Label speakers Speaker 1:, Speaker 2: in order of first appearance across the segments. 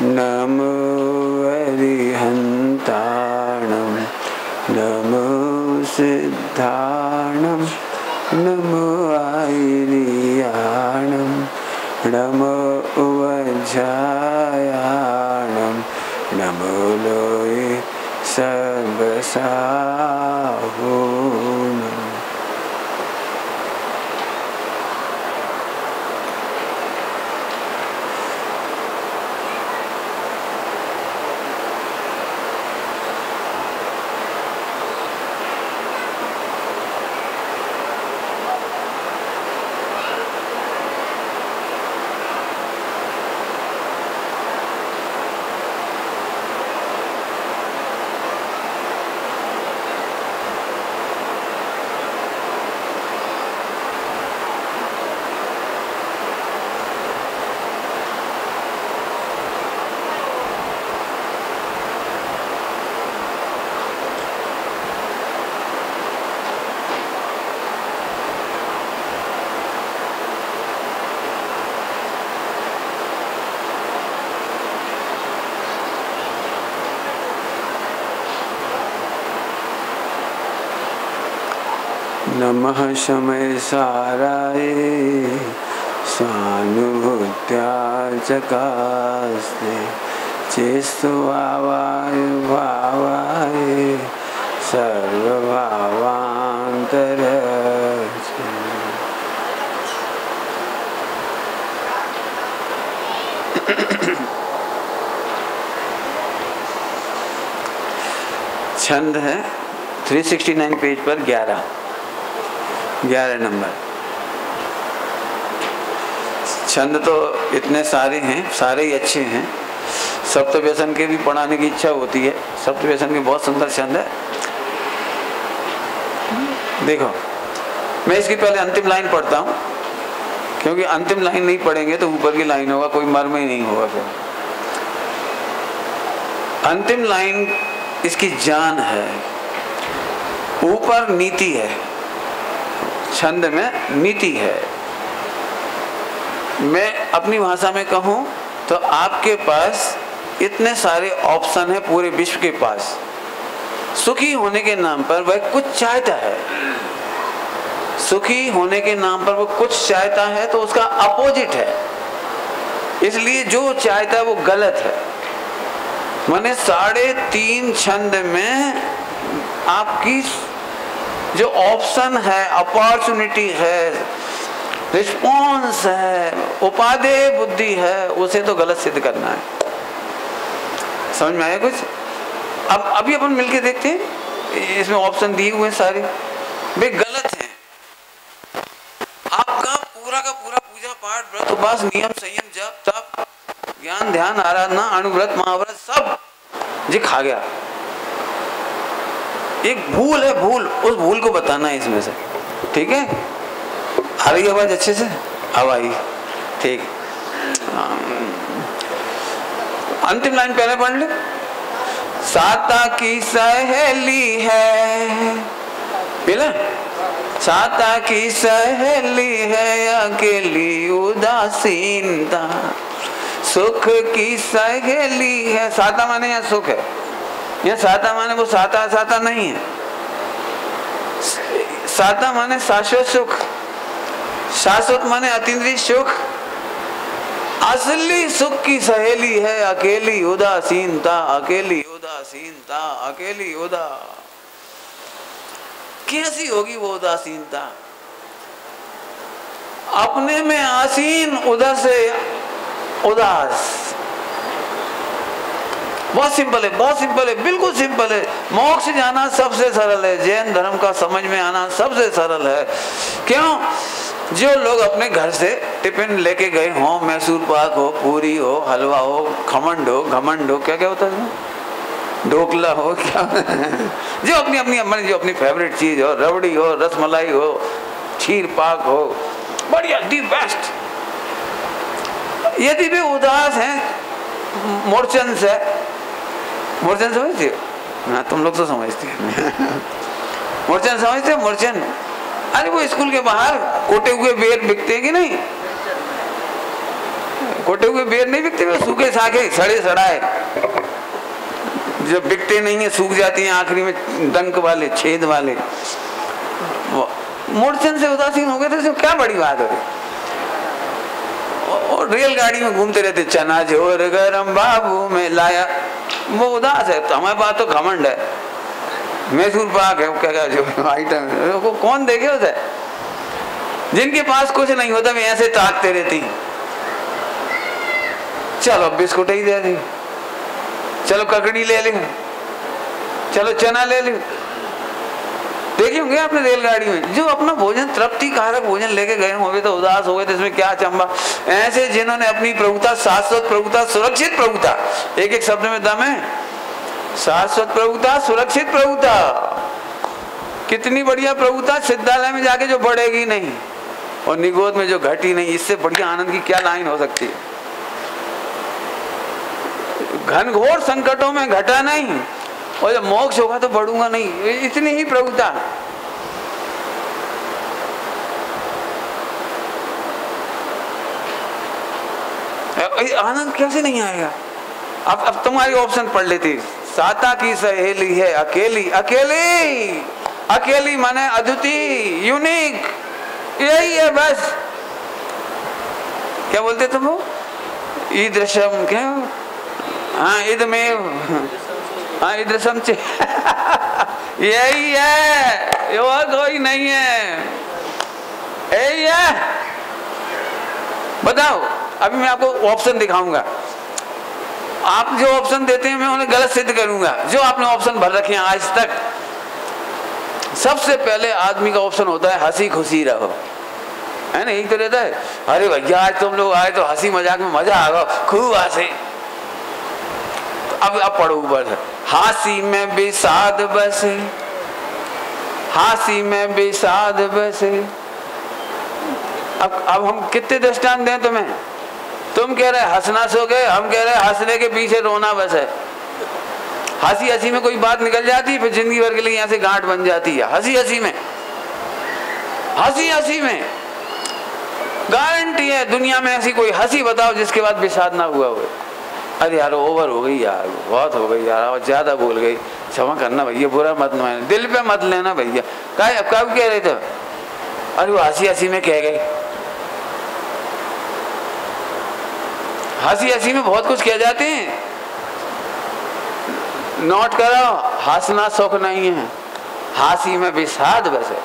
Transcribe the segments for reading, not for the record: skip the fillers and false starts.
Speaker 1: नमो अरिहन्ताणं नमो सिद्धाणं नमो आयर्याणं नमो वज्रायाणं नमो लोये सर्वसाहुणम्। नमः शमय साराय स्वानुभूत्या चकास्ते चेस्तुवावाय भावाय सर्वभावान्तरचे। छंद है 369 पेज पर 11 नंबर। छंद तो इतने सारे हैं, सारे ही अच्छे हैं। सप्तव्यसन के भी पढ़ाने की इच्छा होती है। सप्तव्यसन के बहुत सुंदर छंद है। देखो, मैं इसकी पहले अंतिम लाइन पढ़ता हूँ, क्योंकि अंतिम लाइन नहीं पढ़ेंगे तो ऊपर की लाइन होगा, कोई मर्म ही नहीं होगा फिर। अंतिम लाइन इसकी जान है, ऊपर नीति है, छंद में नीति है। मैं अपनी भाषा में कहूं तो आपके पास इतने सारे ऑप्शन है पूरे विश्व के पास। सुखी होने के नाम पर वह कुछ चाहता है, सुखी होने के नाम पर वो कुछ चाहता है तो उसका अपोजिट है, इसलिए जो चाहता है वो गलत है। माने 3.5 छंद में आपकी जो ऑप्शन है, अपॉर्चुनिटी है, रिस्पॉन्स है, उपादेय बुद्धि है, उसे तो गलत सिद्ध करना है। समझ में आया कुछ? अब अभी अपन मिलके देखते हैं, इसमें ऑप्शन दिए हुए सारे वे गलत हैं। आपका पूरा का पूरा पूजा पाठ, व्रत, उपवास, नियम, संयम, जप, तप, ज्ञान, ध्यान, आराधना, अणुव्रत, महाव्रत सब जी खा गया। एक भूल है, भूल, उस भूल को बताना है इसमें से। ठीक है, आ रही आवाज अच्छे से? अब आई, ठीक। अंतिम लाइन पहले पढ़ ले। साता की सहेली है, पहले साता की सहेली है अकेली उदासीनता, सुख की सहेली है। साता माने यहाँ सुख है, यह साता माने वो साता साता नहीं है। साता माने शाश्वत सुख, शाश्वत माने अतीन्द्रिय सुख। असली सुख की सहेली है अकेली उदासीनता, अकेली उदासीनता, अकेली उदा। कैसी होगी वो उदासीनता? अपने में आसीन, उधर से उदास। बहुत सिंपल है, बहुत सिंपल है, बिल्कुल सिंपल है। मोक्ष जाना सबसे सरल है, जैन धर्म का समझ में आना सबसे सरल है। क्यों? जो लोग अपने घर से टिफिन लेके गए हों, मैसूर पाक हो, पूरी हो, हलवा हो, खमंड हो, घमंड हो, क्या क्या होता है, ढोकला हो, क्या जो अपनी अपनी जो अपनी फेवरेट चीज हो, रबड़ी हो, रसमलाई हो, खीर पाक हो, बढ़िया दी बेस्ट। यदि वे उदास हैं, मोरचन से, मोरचन समझते हो? हाँ, तुम लोग तो समझते हैं। मोरचन समझते हो? मोरचन, अरे वो स्कूल के बाहर कोटे हुए बेर बिकते हैं कि नहीं? कोटे हुए बेर नहीं बिकते, वो सूखे साखे सड़े सड़ाए जब बिकते नहीं है, सूख जाती हैं आखिरी में डंक वाले छेद वाले। मूर्छन से उदासीन हो गए थे, क्या बड़ी बात है। और रेलगाड़ी में घूमते रहते, चना जोर गरम बाबू में लाया, वो उदास है। तो हमारे पास तो घमंड है, मैसूर पाक है, क्या जो आइटम है वो कौन देखे उसे। जिनके पास कुछ नहीं होता वे ऐसे ताकते रहती, चलो बिस्कुट ही दे दी, चलो ककड़ी ले ली, चलो चना ले ली। देखे होंगे आपने रेलगाड़ी में जो अपना भोजन तृप्ति कारक भोजन लेके गए होंगे तो उदास हो गए थे, इसमें क्या चंबा। ऐसे जिन्होंने अपनी प्रभुता, शाश्वत प्रभुता, सुरक्षित प्रभुता, एक एक शब्द में दम है, शाश्वत प्रभुता, सुरक्षित प्रभुता, कितनी बढ़िया प्रभुता। सिद्धालय में जाके जो बढ़ेगी नहीं और निगोद में जो घटी नहीं, इससे बढ़िया आनंद की क्या लाइन हो सकती है। घनघोर संकटों में घटा नहीं और जब मोक्ष होगा तो बढ़ूंगा नहीं, इतनी ही प्रभुता। आनंद कैसे नहीं आएगा। अब तुम्हारी ऑप्शन पढ़ लेती, साता की सहेली है अकेली, अकेली अकेली माने अद्वितीय, यूनिक, यही है बस। क्या बोलते तुम वो, ईदृशम, क्या, हाँ इदमेव, हाँ इदृशम चे यही है, और कोई नहीं है, यही है। बताओ, अभी मैं आपको ऑप्शन दिखाऊंगा, आप जो ऑप्शन देते हैं मैं उन्हें गलत सिद्ध करूंगा। जो आपने ऑप्शन भर रखे हैं आज तक, सबसे पहले आदमी का ऑप्शन होता है हंसी खुशी रहो, है ना, एक तो रहता है अरे भैया आज तुम लोग आए तो हंसी मजाक में मजा आ गया, खूब हंसे। अब पढ़ो ऊपर, हासी में विषाद बसे, हासी में विषाद बसे। अब हम कितने दृष्टांत दें तुम्हें। तुम कह रहे हंसना सो गए, हम कह रहे हंसने के पीछे रोना बस है। हंसी हंसी में कोई बात निकल जाती है, फिर जिंदगी भर के लिए यहाँ से गांठ बन जाती है। हंसी हंसी में, हंसी हंसी में गारंटी है दुनिया में ऐसी कोई हंसी बताओ जिसके बाद विषाद ना हुआ हो। अरे यार ओवर हो गई यार, बहुत हो गई यार, और ज्यादा बोल गई, क्षमा करना भैया, बुरा मत माने, दिल पे मत लेना भैया। कब कह रहे थे, अरे वो हंसी हंसी में कह गई। हंसी हंसी में बहुत कुछ कह जाते हैं। नोट करो, हंसना सुख नहीं है, हंसी में विषाद बसे।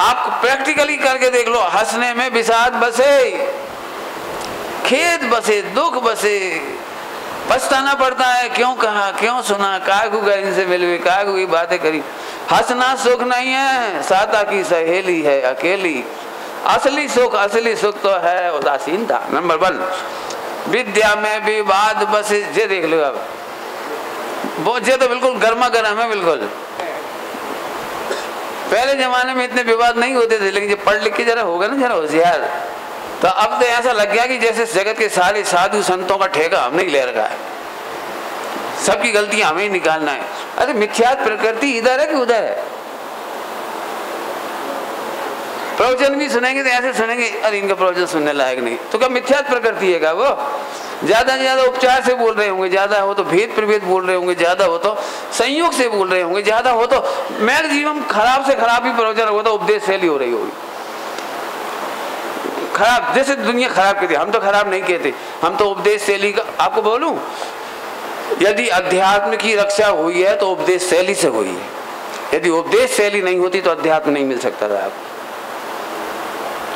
Speaker 1: आप प्रैक्टिकली करके देख लो, हंसने में विषाद बसे, खेद बसे, दुख बसे, पछताना पड़ता है, क्यों कहा, क्यों सुना, कागू गए इनसे मिल हुई, कागू की बातें करी। हंसना सुख नहीं है, साता की सहेली है अकेली, असली सुख तो है उदासीनता। नंबर 1, विद्या में विवाद बसे। ये देख लो अब, वो ये तो बिल्कुल गर्मा गर्म है बिल्कुल। पहले जमाने में इतने विवाद नहीं होते थे, लेकिन जब पढ़ लिख के जरा होगा ना जरा होशियार, तो अब तो ऐसा लग गया कि जैसे जगत के सारे साधु संतों का ठेका हमने ही ले रखा है, सबकी गलतियां हमें ही निकालना है। अरे मिथ्यात्व प्रकृति इधर है कि उधर है। प्रवचन भी सुनेंगे तो ऐसे सुनेंगे, अरे इनका प्रवचन सुनने लायक नहीं, तो क्या मिथ्यात्व प्रकृति है क्या वो? ज्यादा से ज्यादा उपचार से बोल रहे होंगे, ज्यादा हो तो भेद प्रभेद बोल रहे होंगे, ज्यादा हो तो संयोग से बोल रहे होंगे, ज्यादा हो तो मैक्सिमम खराब से खराब ही प्रवचन होगा तो उपदेश शैली हो रही होगी खराब। जैसे दुनिया खराब कहती है, हम तो खराब नहीं कहते, हम तो उपदेश शैली का। आपको बोलूं, यदि अध्यात्म की रक्षा हुई है तो उपदेश शैली से हुई है। यदि उपदेश शैली नहीं होती तो अध्यात्म नहीं मिल सकता था। आप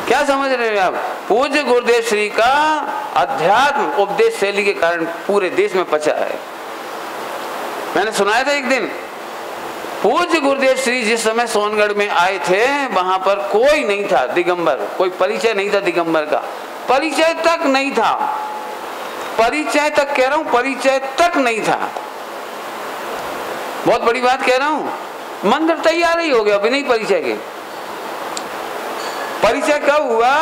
Speaker 1: क्या समझ रहे हैं? आप पूज्य गुरुदेव श्री का अध्यात्म उपदेश शैली के कारण पूरे देश में पचा है। मैंने सुनाया था एक दिन, पूज्य गुरुदेव श्री जिस समय सोनगढ़ में आए थे वहां पर कोई नहीं था दिगंबर, कोई परिचय नहीं था दिगंबर का, परिचय तक नहीं था, परिचय तक कह रहा हूं, परिचय तक नहीं था। बहुत बड़ी बात कह रहा हूं। मंदिर तैयार ही हो गया बिना परिचय के। परिचय कब हुआ?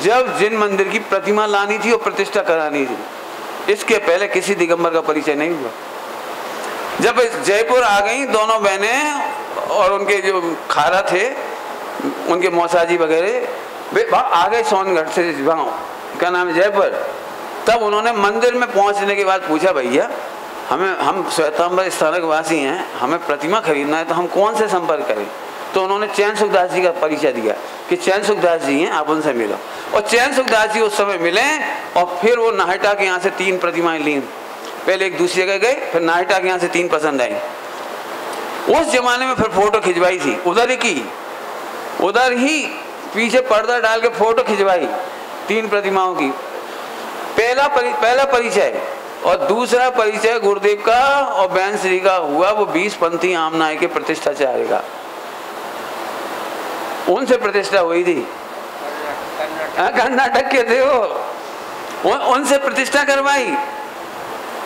Speaker 1: जब जिन मंदिर की प्रतिमा लानी थी और प्रतिष्ठा करानी थी, इसके पहले किसी दिगंबर का परिचय नहीं हुआ। जब जयपुर आ गई दोनों बहनें और उनके जो खारा थे, उनके मौसाजी वगैरह, वे आ गए सोनगढ़ से, क्या नाम है, जयपुर। तब उन्होंने मंदिर में पहुंचने के बाद पूछा, भैया हम श्वेतांबर स्थानक वासी हैं, हमें प्रतिमा खरीदना है, तो हम कौन से संपर्क करें? तो उन्होंने चैन सुखदास जी का परिचय दिया कि चैन सुखदास जी हैं, आप उनसे मिलो। और चैन सुखदास जी उस समय मिले और फिर वो नाहटा के यहाँ से 3 प्रतिमाएं ली। पहले एक दूसरी जगह गए, फिर नाहटा के यहाँ से 3 पसंद आई। उस जमाने में फिर फोटो खिंचवाई थी, उधर ही पीछे पर्दा डाल के फोटो खिंचवाई 3 प्रतिमाओं की। पहला परिचय और दूसरा परिचय गुरुदेव का और बहन श्री का हुआ, वो 20 पंथी आमनाय के प्रतिष्ठाचार्य का, उनसे प्रतिष्ठा हुई थी। कर्नाटक के थे वो, उनसे प्रतिष्ठा करवाई।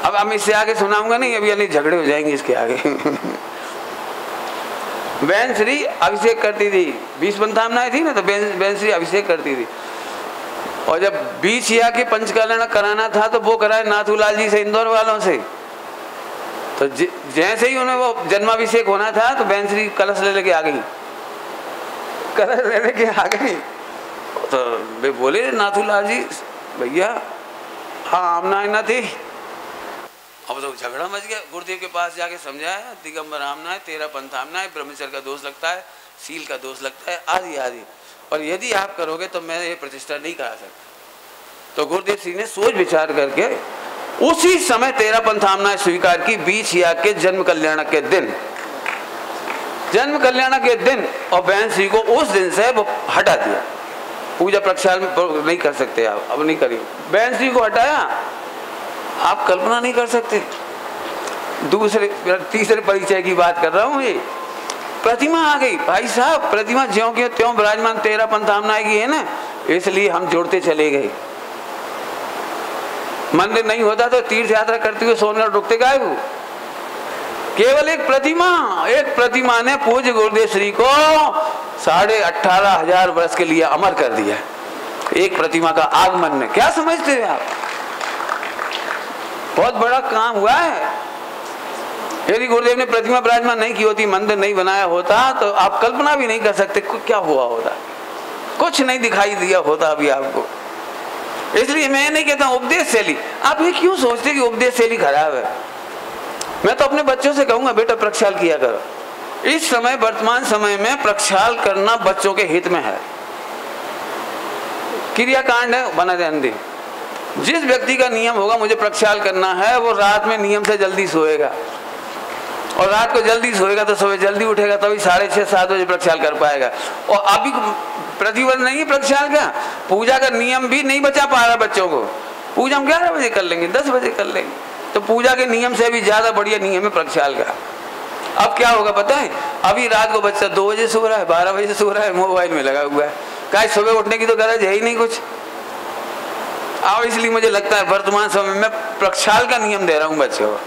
Speaker 1: अब हम इससे आगे सुनाऊंगा नहीं, अभी अभी झगड़े हो जाएंगे इसके आगे। बहन श्री अभिषेक करती थी, 20 पंथामनाएं थी ना, तो बहन श्री अभिषेक करती थी। और जब बीच या के पंचकल्याण कराना था तो वो कराए नाथूलाल जी से, इंदौर वालों से। तो जैसे ही उन्हें वो जन्माभिषेक होना था तो बहन श्री कलश लेके आ गई, तो वे बोले नाथूलाल जी, भैया हाँ आमनाएं ना थी। अब तो झगड़ा मच गया। गुरुदेव के पास जाके समझाया, दिगंबर आमनाएं, 13 पंथ आमनाएं, ब्रह्मचर्य का दोष लगता है, सील का दोष लगता है, आदि आदि, और यदि आप करोगे तो मैं ये प्रतिष्ठा नहीं करा सकता। तो गुरुदेव सिंह ने सोच विचार करके उसी समय 13 पंथामनाएं स्वीकार की, 20 या के जन्म कल्याण के दिन, और बहन श्री को उस दिन से वो हटा दिया। पूजा प्रक्षाल नहीं कर सकते आप, अब नहीं करिए। बहन श्री को हटाया, आप कल्पना नहीं कर सकते। तीसरे परिचय की बात कर रहा हूँ, ये प्रतिमा आ गई। भाई साहब प्रतिमा ज्यों के त्यों विराजमान 13 पंथामनाएं की है ना, इसलिए हम जोड़ते चले गए। मंदिर नहीं होता तो तीर्थ यात्रा करते हुए सोनगढ़ रुकते गए। वो केवल एक प्रतिमा ने पूज्य गुरुदेव श्री को 18,500 वर्ष के लिए अमर कर दिया। एक प्रतिमा का आगमन ने, क्या समझते हैं आप? बहुत बड़ा काम हुआ है। यदि गुरुदेव ने प्रतिमा विराजमान नहीं की होती, मंदिर नहीं बनाया होता, तो आप कल्पना भी नहीं कर सकते क्या हुआ होता। कुछ नहीं दिखाई दिया होता अभी आपको। इसलिए मैं नहीं कहता उपदेश शैली, आप ये क्यों सोचते कि उपदेश शैली खराब है? मैं तो अपने बच्चों से कहूंगा, बेटा प्रक्षाल किया करो। इस समय वर्तमान समय में प्रक्षाल करना बच्चों के हित में है। क्रियाकांड है, बना ध्यान दे। जिस व्यक्ति का नियम होगा मुझे प्रक्षाल करना है, वो रात में नियम से जल्दी सोएगा, और रात को जल्दी सोएगा तो सुबह जल्दी उठेगा, तभी 6:30-7 बजे प्रक्षाल कर पाएगा। और अभी प्रतिबंध नहीं है प्रक्षाल का, पूजा का नियम भी नहीं बचा पा रहा बच्चों को। पूजा हम 11 बजे कर लेंगे, 10 बजे कर लेंगे, तो पूजा के नियम से भी ज्यादा बढ़िया नियम है प्रक्षाल का। अब क्या होगा पता है? अभी रात को बच्चा 2 बजे सो रहा है, 12 बजे सो रहा है, मोबाइल में लगा हुआ है। क्या सुबह उठने की तो गरज है ही नहीं कुछ। और इसलिए मुझे लगता है वर्तमान समय में प्रक्षाल का नियम दे रहा हूं बच्चों को।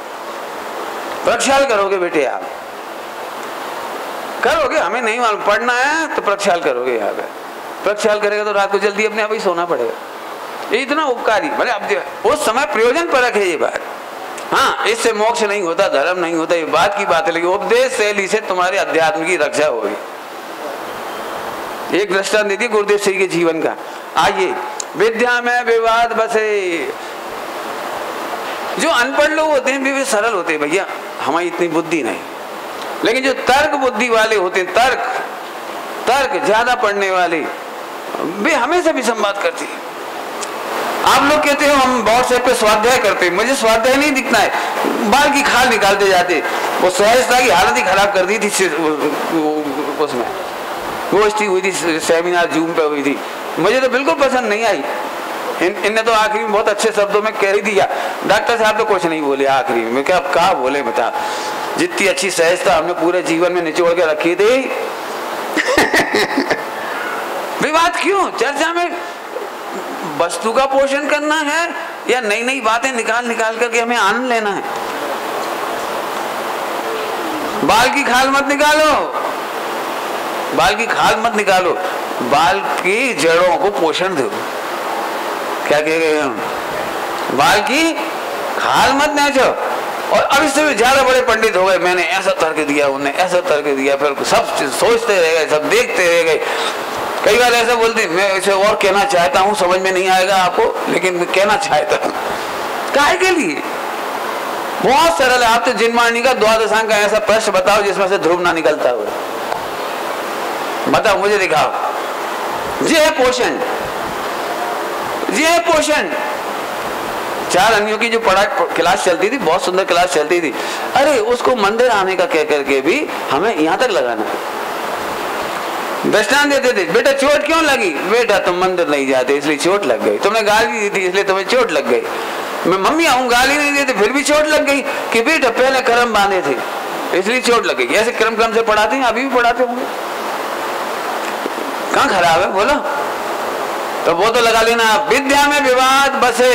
Speaker 1: प्रक्षाल करोगे बेटे, आप करोगे, हमें नहीं मालूम, पढ़ना है तो प्रक्षाल करोगे। यहाँ पे प्रक्षाल करेगा तो रात को जल्दी अपने आप ही सोना पड़ेगा। ये इतना उपकारी, मतलब अब उस समय प्रयोजन परक है ये बात। हाँ, इससे मोक्ष नहीं होता, धर्म नहीं होता, ये बात की बात है, लेकिन उपदेश शैली से तुम्हारे अध्यात्म की रक्षा होगी। एक दृष्टांत दीजिए गुरुदेव श्री के जीवन का। आइए, विद्या में विवाद बसे। जो अनपढ़ लोग होते हैं वे सरल होते हैं भैया, हमारी इतनी बुद्धि नहीं। लेकिन जो तर्क बुद्धि वाले होते हैं, तर्क ज्यादा पढ़ने वाले, वे हमेशा भी संवाद करते हैं। आप लोग कहते हो हम व्हाट्सएप पे स्वाध्याय करते हैं, मुझे स्वाध्याय नहीं दिखना है, बाल की खाल निकालते जाते। वो सहजता की हालत ही खराब कर दी थी। उसमें गोष्ठी हुई थी, सेमिनार जूम पे हुई थी, मुझे तो बिल्कुल पसंद नहीं आई। इनने तो आखिरी में बहुत अच्छे शब्दों में कह ही दिया। डॉक्टर साहब तो कुछ नहीं बोले आखिरी में, क्या बोले बता। जितनी अच्छी सहजता हमने पूरे जीवन में निचोड़ के रखी थी। विवाद क्यों? चर्चा में वस्तु का पोषण करना है या नई नई बातें निकाल करके हमें आनंद लेना है। बाल की खाल मत निकालो, बाल की जड़ों को पोषण दो। क्या कह गए हम? बाल की खाल मत नाचो। और अब इससे भी ज्यादा बड़े पंडित हो गए, मैंने ऐसा तर्क दिया, उन्होंने ऐसा तर्क दिया, फिर सब सोचते रह गए, सब देखते रह गए। कई बार ऐसा बोलते, मैं इसे और कहना चाहता हूँ, समझ में नहीं आएगा आपको, लेकिन कहना चाहता हूँ। काहे के लिए? बहुत सरल है। आप तो जिनवाणी का द्वादशांग का ऐसा प्रश्न बताओ जिसमें से ध्रुव ना निकलता हो, बताओ मुझे, दिखाओ। ये है पोषण, ये है पोषण। 4 अंगियों की जो क्लास चलती थी, बहुत सुंदर क्लास चलती थी, अरे उसको मंदिर आने का कह करके भी हमें यहां तक लगाना। दृष्टांत देते थे, बेटा चोट क्यों लगी? बेटा तुम मंदिर नहीं जाते इसलिए चोट लग गई, तुमने गाली दी थी इसलिए तुम्हें चोट लग गई। मैं मम्मी आऊं, गाली नहीं देते फिर भी चोट लग गई कि बेटा पहले कर्म बांधे थे इसलिए चोट लग गई। ऐसे क्रम से पढ़ाते हैं, अभी भी पढ़ाते होंगे। कहाँ खराब है बोलो? तो वो तो लगा लेना, विद्या में विवाद बसे।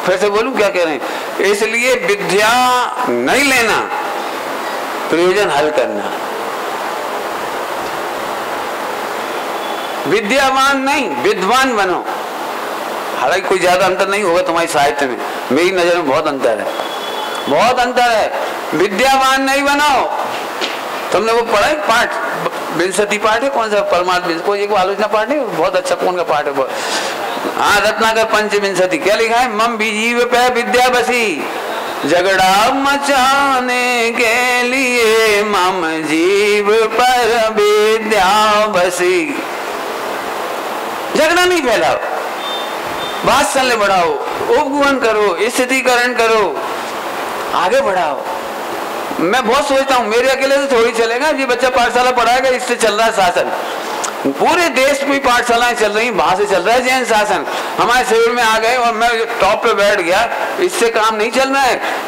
Speaker 1: फिर से बोलूं क्या कह रहे हैं? इसलिए विद्या नहीं लेना, प्रयोजन हल करना। विद्यावान नहीं, विद्वान बनो। हालांकि कोई ज्यादा अंतर नहीं होगा तुम्हारी साहित्य में, मेरी नजर में बहुत अंतर है, बहुत अंतर है। विद्यावान नहीं बनो। तुमने वो पढ़ा है पाठ, विंशति पाठ है, कौन सा? परमात्मा को एक आलोचना पाठ है, बहुत अच्छा, कौन का पाठ है? हाँ, रत्नाकर पंचविंशति। क्या लिखा है? मम भी जीव पे विद्या बसी, झगड़ा मचाने के लिए मम जीव पर विद्या बसी। झगड़ा नहीं फैलाओ, वात्सल्य बढ़ाओ, उपगुण करो, स्थितिकरण करो, आगे बढ़ाओ। मैं बहुत सोचता हूँ, मेरे अकेले से थोड़ी चलेगा। ये बच्चा पाठशाला पढ़ाएगा, इससे चल रहा है शासन। पूरे देश में पाठशालाएं चल रही, वहां से चल रहा है जैन शासन। हमारे शिविर में आ गए और मैं टॉप पे बैठ गया, इससे काम नहीं चल रहा है।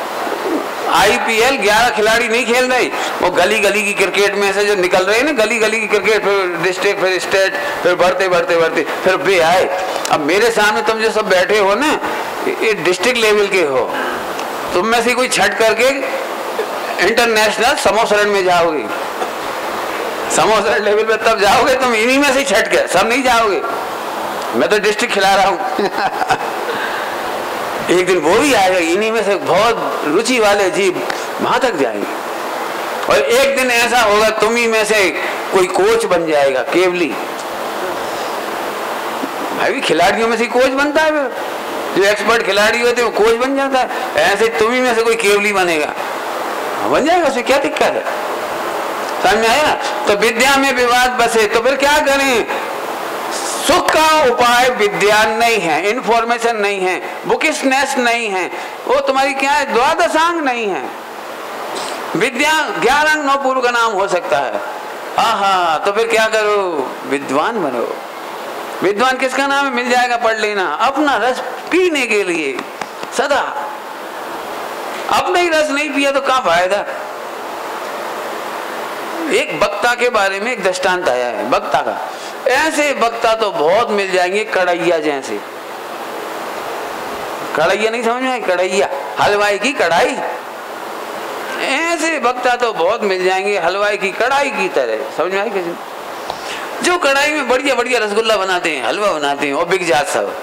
Speaker 1: IPL 11 खिलाड़ी नहीं खेल रहे, वो गली गली की क्रिकेट में से जो निकल रहे हैं ना, गली गली की क्रिकेट, फिर डिस्ट्रिक्ट, फिर स्टेट, फिर बढ़ते बढ़ते बढ़ते फिर वे आए। अब मेरे सामने तुम जो सब बैठे हो ना, ये डिस्ट्रिक्ट लेवल के हो, तुम में से कोई छट करके इंटरनेशनल समोसरण में जाओगे, समोसरण लेवल पे तब जाओगे तुम, इन्हीं में से छट के, सब नहीं जाओगे। मैं तो डिस्ट्रिक्ट खिला रहा हूँ। एक दिन वो भी आएगा, इन्हीं में से बहुत रुचि वाले जीव वहां तक जाएंगे। और एक दिन ऐसा होगा तुम ही में से कोई कोच बन जाएगा, केवली। भाई खिलाड़ियों में से कोच बनता है, जो एक्सपर्ट खिलाड़ी होते हैं वो कोच बन जाता है। ऐसे तुम ही में से कोई केवली बनेगा, बन जाएगा, उसमें क्या दिक्कत है? समझ में आया? तो विद्या में विवाद बसे, तो फिर क्या करें? सुख का उपाय विद्या नहीं है, इंफॉर्मेशन नहीं है, बुकिशनेस नहीं है, वो तुम्हारी क्या है? द्वादशांग नहीं है। विद्या 11 अंग 9 पूर्व का नाम हो सकता है। आहा, तो फिर क्या करो? विद्वान बनो। विद्वान किसका नाम है? मिल जाएगा, पढ़ लेना। अपना रस पीने के लिए सदा, अपना ही रस नहीं पिया तो क्या फायदा? एक वक्ता के बारे में एक दृष्टांत आया है, वक्ता का। ऐसे वक्ता तो बहुत मिल जाएंगे, कढ़ैया जैसे। कढ़ैया नहीं समझ में आई? कढ़ैया, हलवाई की कढ़ाई। ऐसे वक्ता तो बहुत मिल जाएंगे, हलवाई की कढ़ाई की तरह। समझ में आई किसी? जो कढ़ाई में बढ़िया बढ़िया रसगुल्ला बनाते हैं, हलवा बनाते हैं, और बिक जात सब।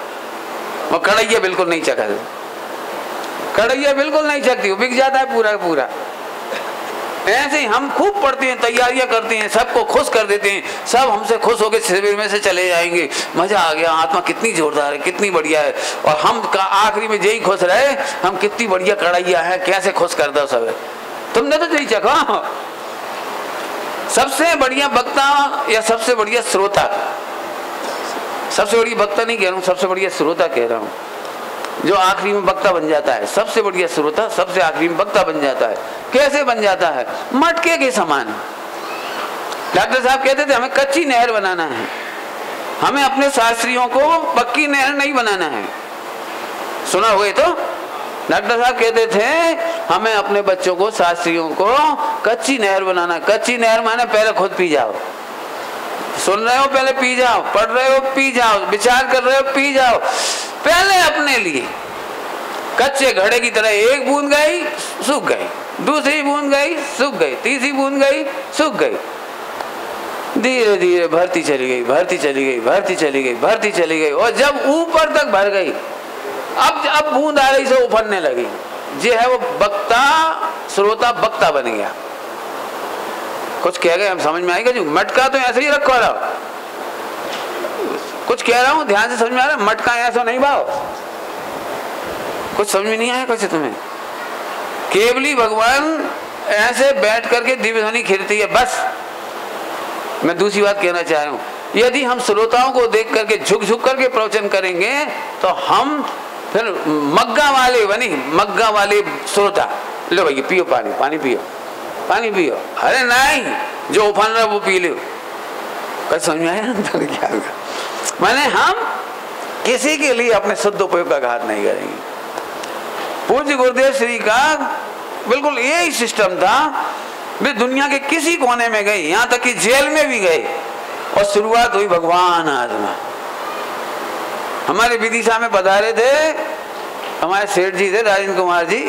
Speaker 1: और कढ़ैया बिल्कुल नहीं चखा, कढ़ैया बिल्कुल नहीं चखती, वो बिक जाता है पूरा पूरा। ऐसे ही हम खूब पढ़ते हैं, तैयारियां करते हैं, सबको खुश कर देते हैं, सब हमसे खुश होकर शिविर में से चले जाएंगे, मजा आ गया, आत्मा कितनी जोरदार है, कितनी बढ़िया है। और हम आखिरी में यही खुश रहे, हम कितनी बढ़िया कढ़ैया है, कैसे खुश कर दो सब। तुमने तो यही चखा। सबसे बढ़िया वक्ता या सबसे बढ़िया श्रोता, सबसे बढ़िया वक्ता नहीं कह रहा हूँ, सबसे बढ़िया श्रोता कह रहा हूँ, जो आखिरी में वक्ता बन जाता है। सबसे बढ़िया श्रोता सबसे आखिरी में वक्ता बन जाता है। कैसे बन जाता है? मटके के समान। डॉक्टर साहब कहते थे हमें कच्ची नहर बनाना है, हमें अपने शास्त्रियों को पक्की नहर नहीं बनाना है। सुना हुए तो डॉक्टर साहब कहते थे हमें अपने बच्चों को, शास्त्रियों को कच्ची नहर बनाना। कच्ची नहर माने पहले खुद पी जाओ, सुन रहे हो पहले पी जाओ, पढ़ रहे हो पी जाओ, विचार कर रहे हो पी जाओ, पहले अपने लिए। कच्चे घड़े की तरह एक बूंद गई सूख गई, दूसरी बूंद गई सूख गई, तीसरी बूंद गई सूख गई, धीरे धीरे भरती चली गई, भरती चली गई, भरती चली गई, भरती चली गई, और जब ऊपर तक भर गई, अब बूंद आ रही से उफरने लगी। ये है वो वक्ता, श्रोता वक्ता बन गया। कुछ कह गए हम समझ में आएगा? जो मटका तो ऐसे ही रखो रहा, कुछ कह रहा हूँ ध्यान से समझ में आ रहा है? मटका ऐसा नहीं भाव, कुछ समझ में नहीं आया कैसे तुम्हें? केवली भगवान ऐसे बैठ करके दिव्य ध्वनि खिरती है बस। मैं दूसरी बात कहना चाह रहा हूँ, यदि हम श्रोताओं को देख करके झुक झुक करके प्रवचन करेंगे तो हम फिर मग्गा वाले बनी, मग्गा वाले श्रोता। लो भाई पियो पानी, पानी पियो, पानी पियो। अरे नहीं, जो उफान रहा वो पी लो। कैसे समझ में आया? क्या होगा? माने हम किसी के लिए अपने शुद्ध उपयोग का घात नहीं करेंगे। पूज्य गुरुदेव श्री का बिल्कुल यही सिस्टम था। वे दुनिया के किसी कोने में गए, यहाँ तक कि जेल में भी गए, और शुरुआत हुई भगवान आत्मा। हमारे विदिशा में पधारे थे हमारे सेठ जी थे राजेंद्र कुमार जी,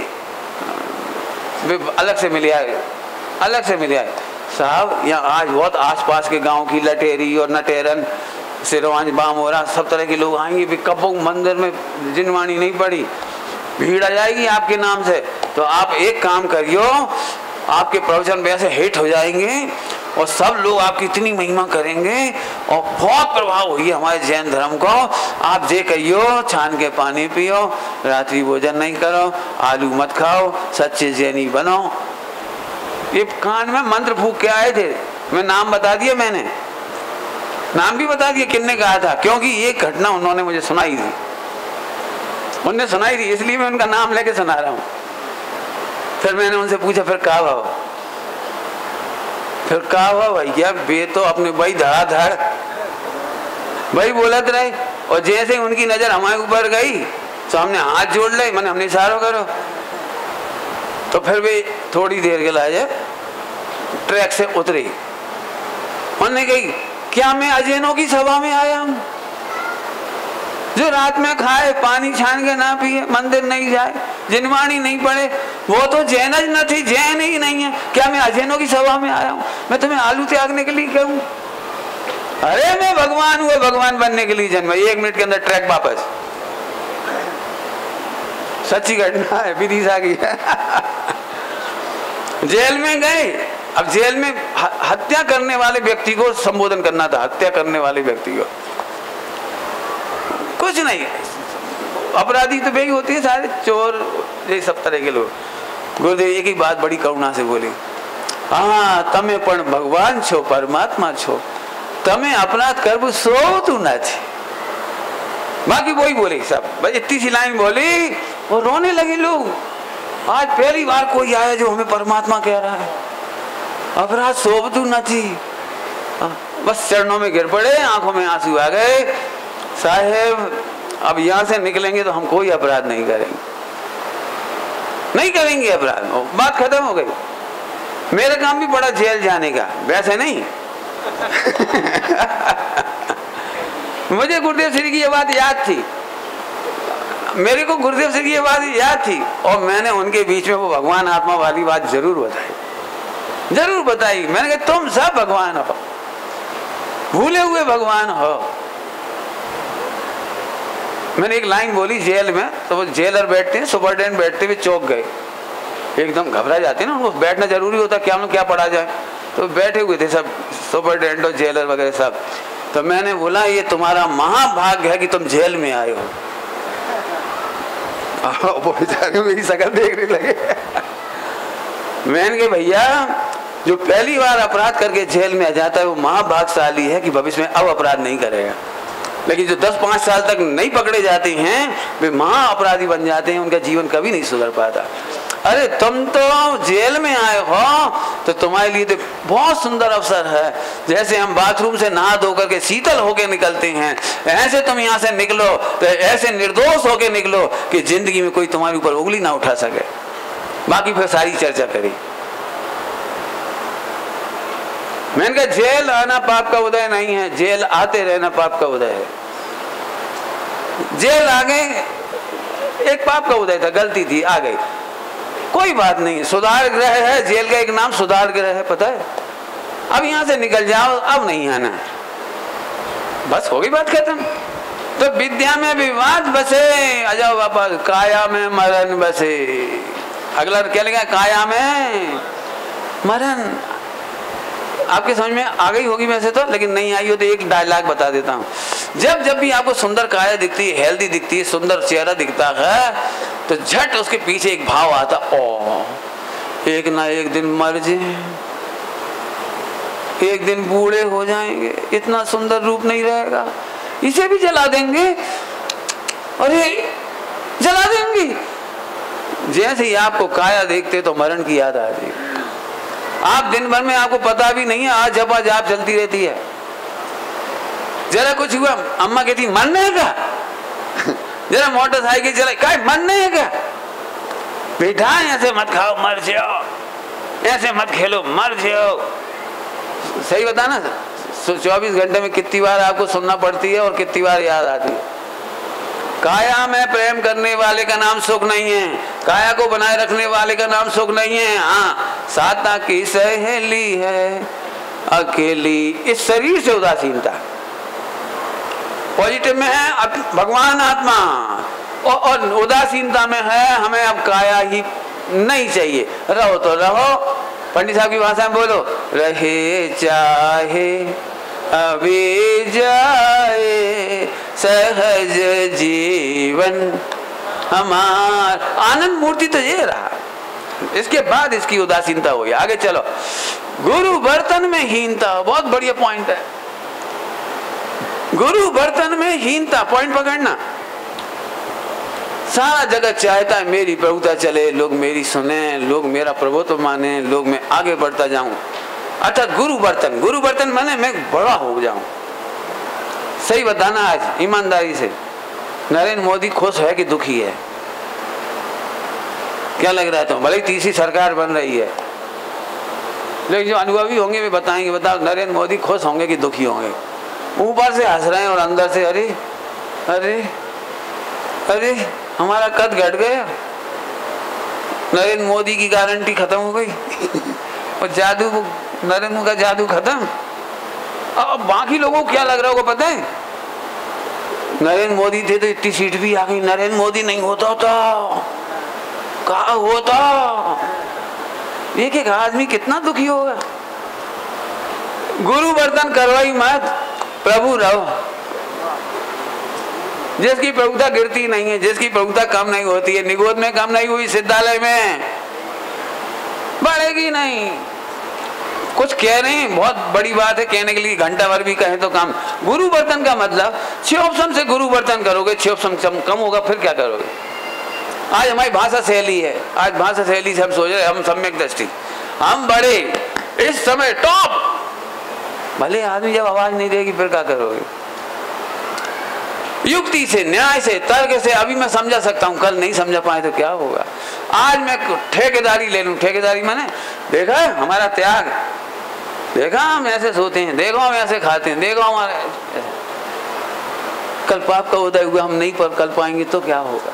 Speaker 1: वे अलग से मिले आए, अलग से मिले आए। साहब यहाँ आज बहुत आसपास के गांव की लटेरी और नटेरन सिरवांज बामोरा सब तरह के लोग आएंगे। भी कब मंदिर में जिनवाणी नहीं पड़ी, भीड़ आ जाएगी आपके नाम से। तो आप एक काम करियो, आपके प्रवचन वैसे हिट हो जाएंगे और सब लोग आपकी इतनी महिमा करेंगे और बहुत प्रभाव हुई हमारे जैन धर्म को। आप जे कहियो छान के पानी पियो, रात्रि भोजन नहीं करो, आलू मत खाओ, सच्चे जैनी बनो। ये कान में मंत्र फूक के आए थे। मैं नाम बता दिया, मैंने नाम भी बता दिया किन्ने कहा था, क्योंकि ये घटना उन्होंने मुझे सुनाई थी, उन्होंने सुनाई थी, इसलिए मैं उनका नाम लेके सुना रहा हूँ। फिर मैंने उनसे पूछा फिर क्या हुआ? फिर क्या हुआ भैया? बे तो अपने भाई धड़ाधड़ भाई बोलत रहे, और जैसे उनकी नजर हमारे ऊपर गई तो हमने हाथ जोड़ ले, मैंने हमने इशारा करो। तो फिर वे थोड़ी देर के लिए ट्रैक से उतरी। उन्होंने कही क्या मैं अजैनों की सभा में आया हूँ? जो रात में खाए, पानी छान के ना पिए, मंदिर नहीं जाए, जिनवाणी नहीं पड़े, वो तो जैनज न थी, जैन ही नहीं है। क्या मैं अजैनों की सभा में आया हूँ? मैं तुम्हें आलू त्यागने के लिए कहूँ? अरे मैं भगवान हुए, भगवान बनने के लिए जन्म। 1 मिनट के अंदर ट्रैक वापस। सच्ची घटना है, विदिशा की। जेल में गए। अब जेल में हत्या करने वाले व्यक्ति को संबोधन करना था, हत्या करने वाले व्यक्ति को। कुछ नहीं, अपराधी तो वही होती है, सारे चोर, ये सब तरह के लोग। गुरुदेव एक ही बात बड़ी करुणा से बोली, हाँ तमें पण भगवान छो, परमात्मा छो, तमें अपराध करबू सो तू न थी। बाकी वही बोले सब, बस इतनी सी लाइन बोली और रोने लगे लोग। आज पहली बार कोई आया जो हमें परमात्मा कह रहा है, अपराध सोब तू न थी। बस चरणों में गिर पड़े, आंखों में आंसू आ गए। साहेब अब यहाँ से निकलेंगे तो हम कोई अपराध नहीं करेंगे, नहीं करेंगे अपराध। बात खत्म हो गई। मेरा काम भी पड़ा जेल जाने का, वैसे नहीं। मुझे गुरुदेव श्री की ये बात याद थी, मेरे को गुरुदेव श्री की ये बात याद थी, और मैंने उनके बीच में वो भगवान आत्मा वाली बात जरूर बताई, जरूर बताई। मैंने कहा तुम सब भगवान हो, भूले हुए भगवान हो। मैंने एक लाइन बोली जेल में, तो वो जेलर बैठते हैं, सुपरटेंडेंट बैठते हुए चौंक गए, एकदम घबरा जाते हैं ना, उनको बैठना जरूरी होता है, क्या हम क्या पढ़ा जाए। तो बैठे हुए थे सब सुपरटेंडेंट और जेलर वगैरह सब। तो मैंने बोला ये तुम्हारा महाभाग्य है कि तुम जेल में आए हो। वो बेचारे मेरी शक्ल देखने लगे। मैंने कहा भैया जो पहली बार अपराध करके जेल में आ जाता है वो महाभाग्यशाली है कि भविष्य में अब अपराध नहीं करेगा। लेकिन जो 10-5 साल तक नहीं पकड़े जाते हैं वे महा अपराधी बन जाते हैं, उनका जीवन कभी नहीं सुधर पाता। अरे तुम तो जेल में आए हो तो तुम्हारे लिए तो बहुत सुंदर अवसर है। जैसे हम बाथरूम से नहा धो करके शीतल होके निकलते हैं, ऐसे तुम यहाँ से निकलो तो ऐसे निर्दोष होके निकलो कि जिंदगी में कोई तुम्हारे ऊपर उंगली ना उठा सके। बाकी फिर सारी चर्चा करी। मैंने कहा जेल आना पाप का उदय नहीं है, जेल आते रहना पाप का उदय है। जेल आ गए, एक पाप का उदय था, गलती थी, आ गई, कोई बात नहीं, सुधार गृह है, जेल का एक नाम सुधार गृह है, पता है। अब यहां से निकल जाओ, अब नहीं आना, बस हो गई बात खत्म। तो विद्या में विवाद बसे, आ जाओ वापस, काया में मरण बसे। अगला क्या लगा, काया में मरण। आपके समझ में आ गई होगी वैसे तो, लेकिन नहीं आई हो तो एक डायलॉग बता देता हूँ। जब जब भी आपको सुंदर काया दिखती है, हेल्दी दिखती है, सुंदर चेहरा दिखता है, तो झट उसके पीछे एक भाव आता, ओ एक ना एक दिन मर जाए, एक दिन बूढ़े हो जाएंगे, इतना सुंदर रूप नहीं रहेगा, इसे भी जला देंगे, अरे जला देंगे। जैसे ही आपको काया देखते तो मरण की याद आ जाएगी। आप दिन भर में आपको पता भी नहीं है, आज जपा जाप चलती रहती है, जरा कुछ हुआ अम्मा कहती मरने का, जरा मोटरसाइकिल चला क्या मरने का, बेटा ऐसे मत खाओ मर जाओ, ऐसे मत खेलो मर जाओ। सही बता ना, 24 घंटे में कितनी बार आपको सुनना पड़ती है और कितनी बार याद आती है। काया में प्रेम करने वाले का नाम सुख नहीं है, काया को बनाए रखने वाले का नाम सुख नहीं है। हाँ, साता की सहेली है अकेली, इस शरीर से उदासीनता। पॉजिटिव में है भगवान आत्मा, और उदासीनता में है हमें अब काया ही नहीं चाहिए। रहो तो रहो, पंडित साहब की भाषा में बोलो, रहे चाहे अभी जाए सहज जीवन हमार। आनंद मूर्ति तो ये रहा, इसके बाद इसकी उदासीनता हुई। आगे चलो, गुरु बर्तन में हीनता, बहुत बढ़िया पॉइंट है। गुरु बर्तन में हीनता, पॉइंट पकड़ना। सारा जगत चाहता है मेरी प्रभुता चले, लोग मेरी सुने, लोग मेरा प्रभुत्व माने, लोग मैं आगे बढ़ता जाऊं। अर्थात गुरु बर्तन, गुरु बर्तन माने मैं बड़ा हो जाऊं। सही बताना आज ईमानदारी से, नरेंद्र मोदी खुश है कि दुखी है? क्या लग रहा है तुम? भले ही तीसरी सरकार बन रही है, लेकिन जो अनुभवी होंगे वे बताएंगे। बताओ नरेंद्र मोदी खुश होंगे कि दुखी होंगे? ऊपर से हंस रहे हैं और अंदर से अरे अरे अरे हमारा कद घट गया, नरेंद्र मोदी की गारंटी खत्म हो गई और जादू, नरेंद्र का जादू खत्म। अब बाकी लोगों को क्या लग रहा होगा पता है? नरेंद्र मोदी थे तो इतनी सीट भी आ गई, नरेंद्र मोदी नहीं होता तो कहा होता। एक एक आदमी कितना दुखी होगा। गुरु बर्तन करवाई मत, प्रभु रहो। जिसकी प्रभुता गिरती नहीं है, जिसकी प्रभुता कम नहीं होती है, निगोद में कम नहीं हुई, सिद्धालय में बढ़ेगी नहीं। कुछ कह रहे हैं, बहुत बड़ी बात है कहने के लिए, घंटा भर भी कहें तो काम। गुरु बर्तन का मतलब 6 ऑप्शन से गुरु बर्तन करोगे, 6 ऑप्शन कम होगा, फिर क्या करोगे? आज हमारी भाषा शैली है, आज भाषा शैली से हम सोच रहे हम सम्यक दृष्टि, हम बड़े इस समय टॉप। भले आदमी जब आवाज नहीं देगी फिर क्या करोगे? युक्ति से, न्याय से, तर्क से अभी मैं समझा सकता हूं, कल नहीं समझा पाए तो क्या होगा? आज मैं ठेकेदारी ले लूं, ठेकेदारी माने देखा हमारा त्याग, देखा हम ऐसे सोते हैं, देखो हम ऐसे खाते हैं, देखो हमारे कल पाप का उदय हुआ, हम नहीं कर पाएंगे तो क्या होगा?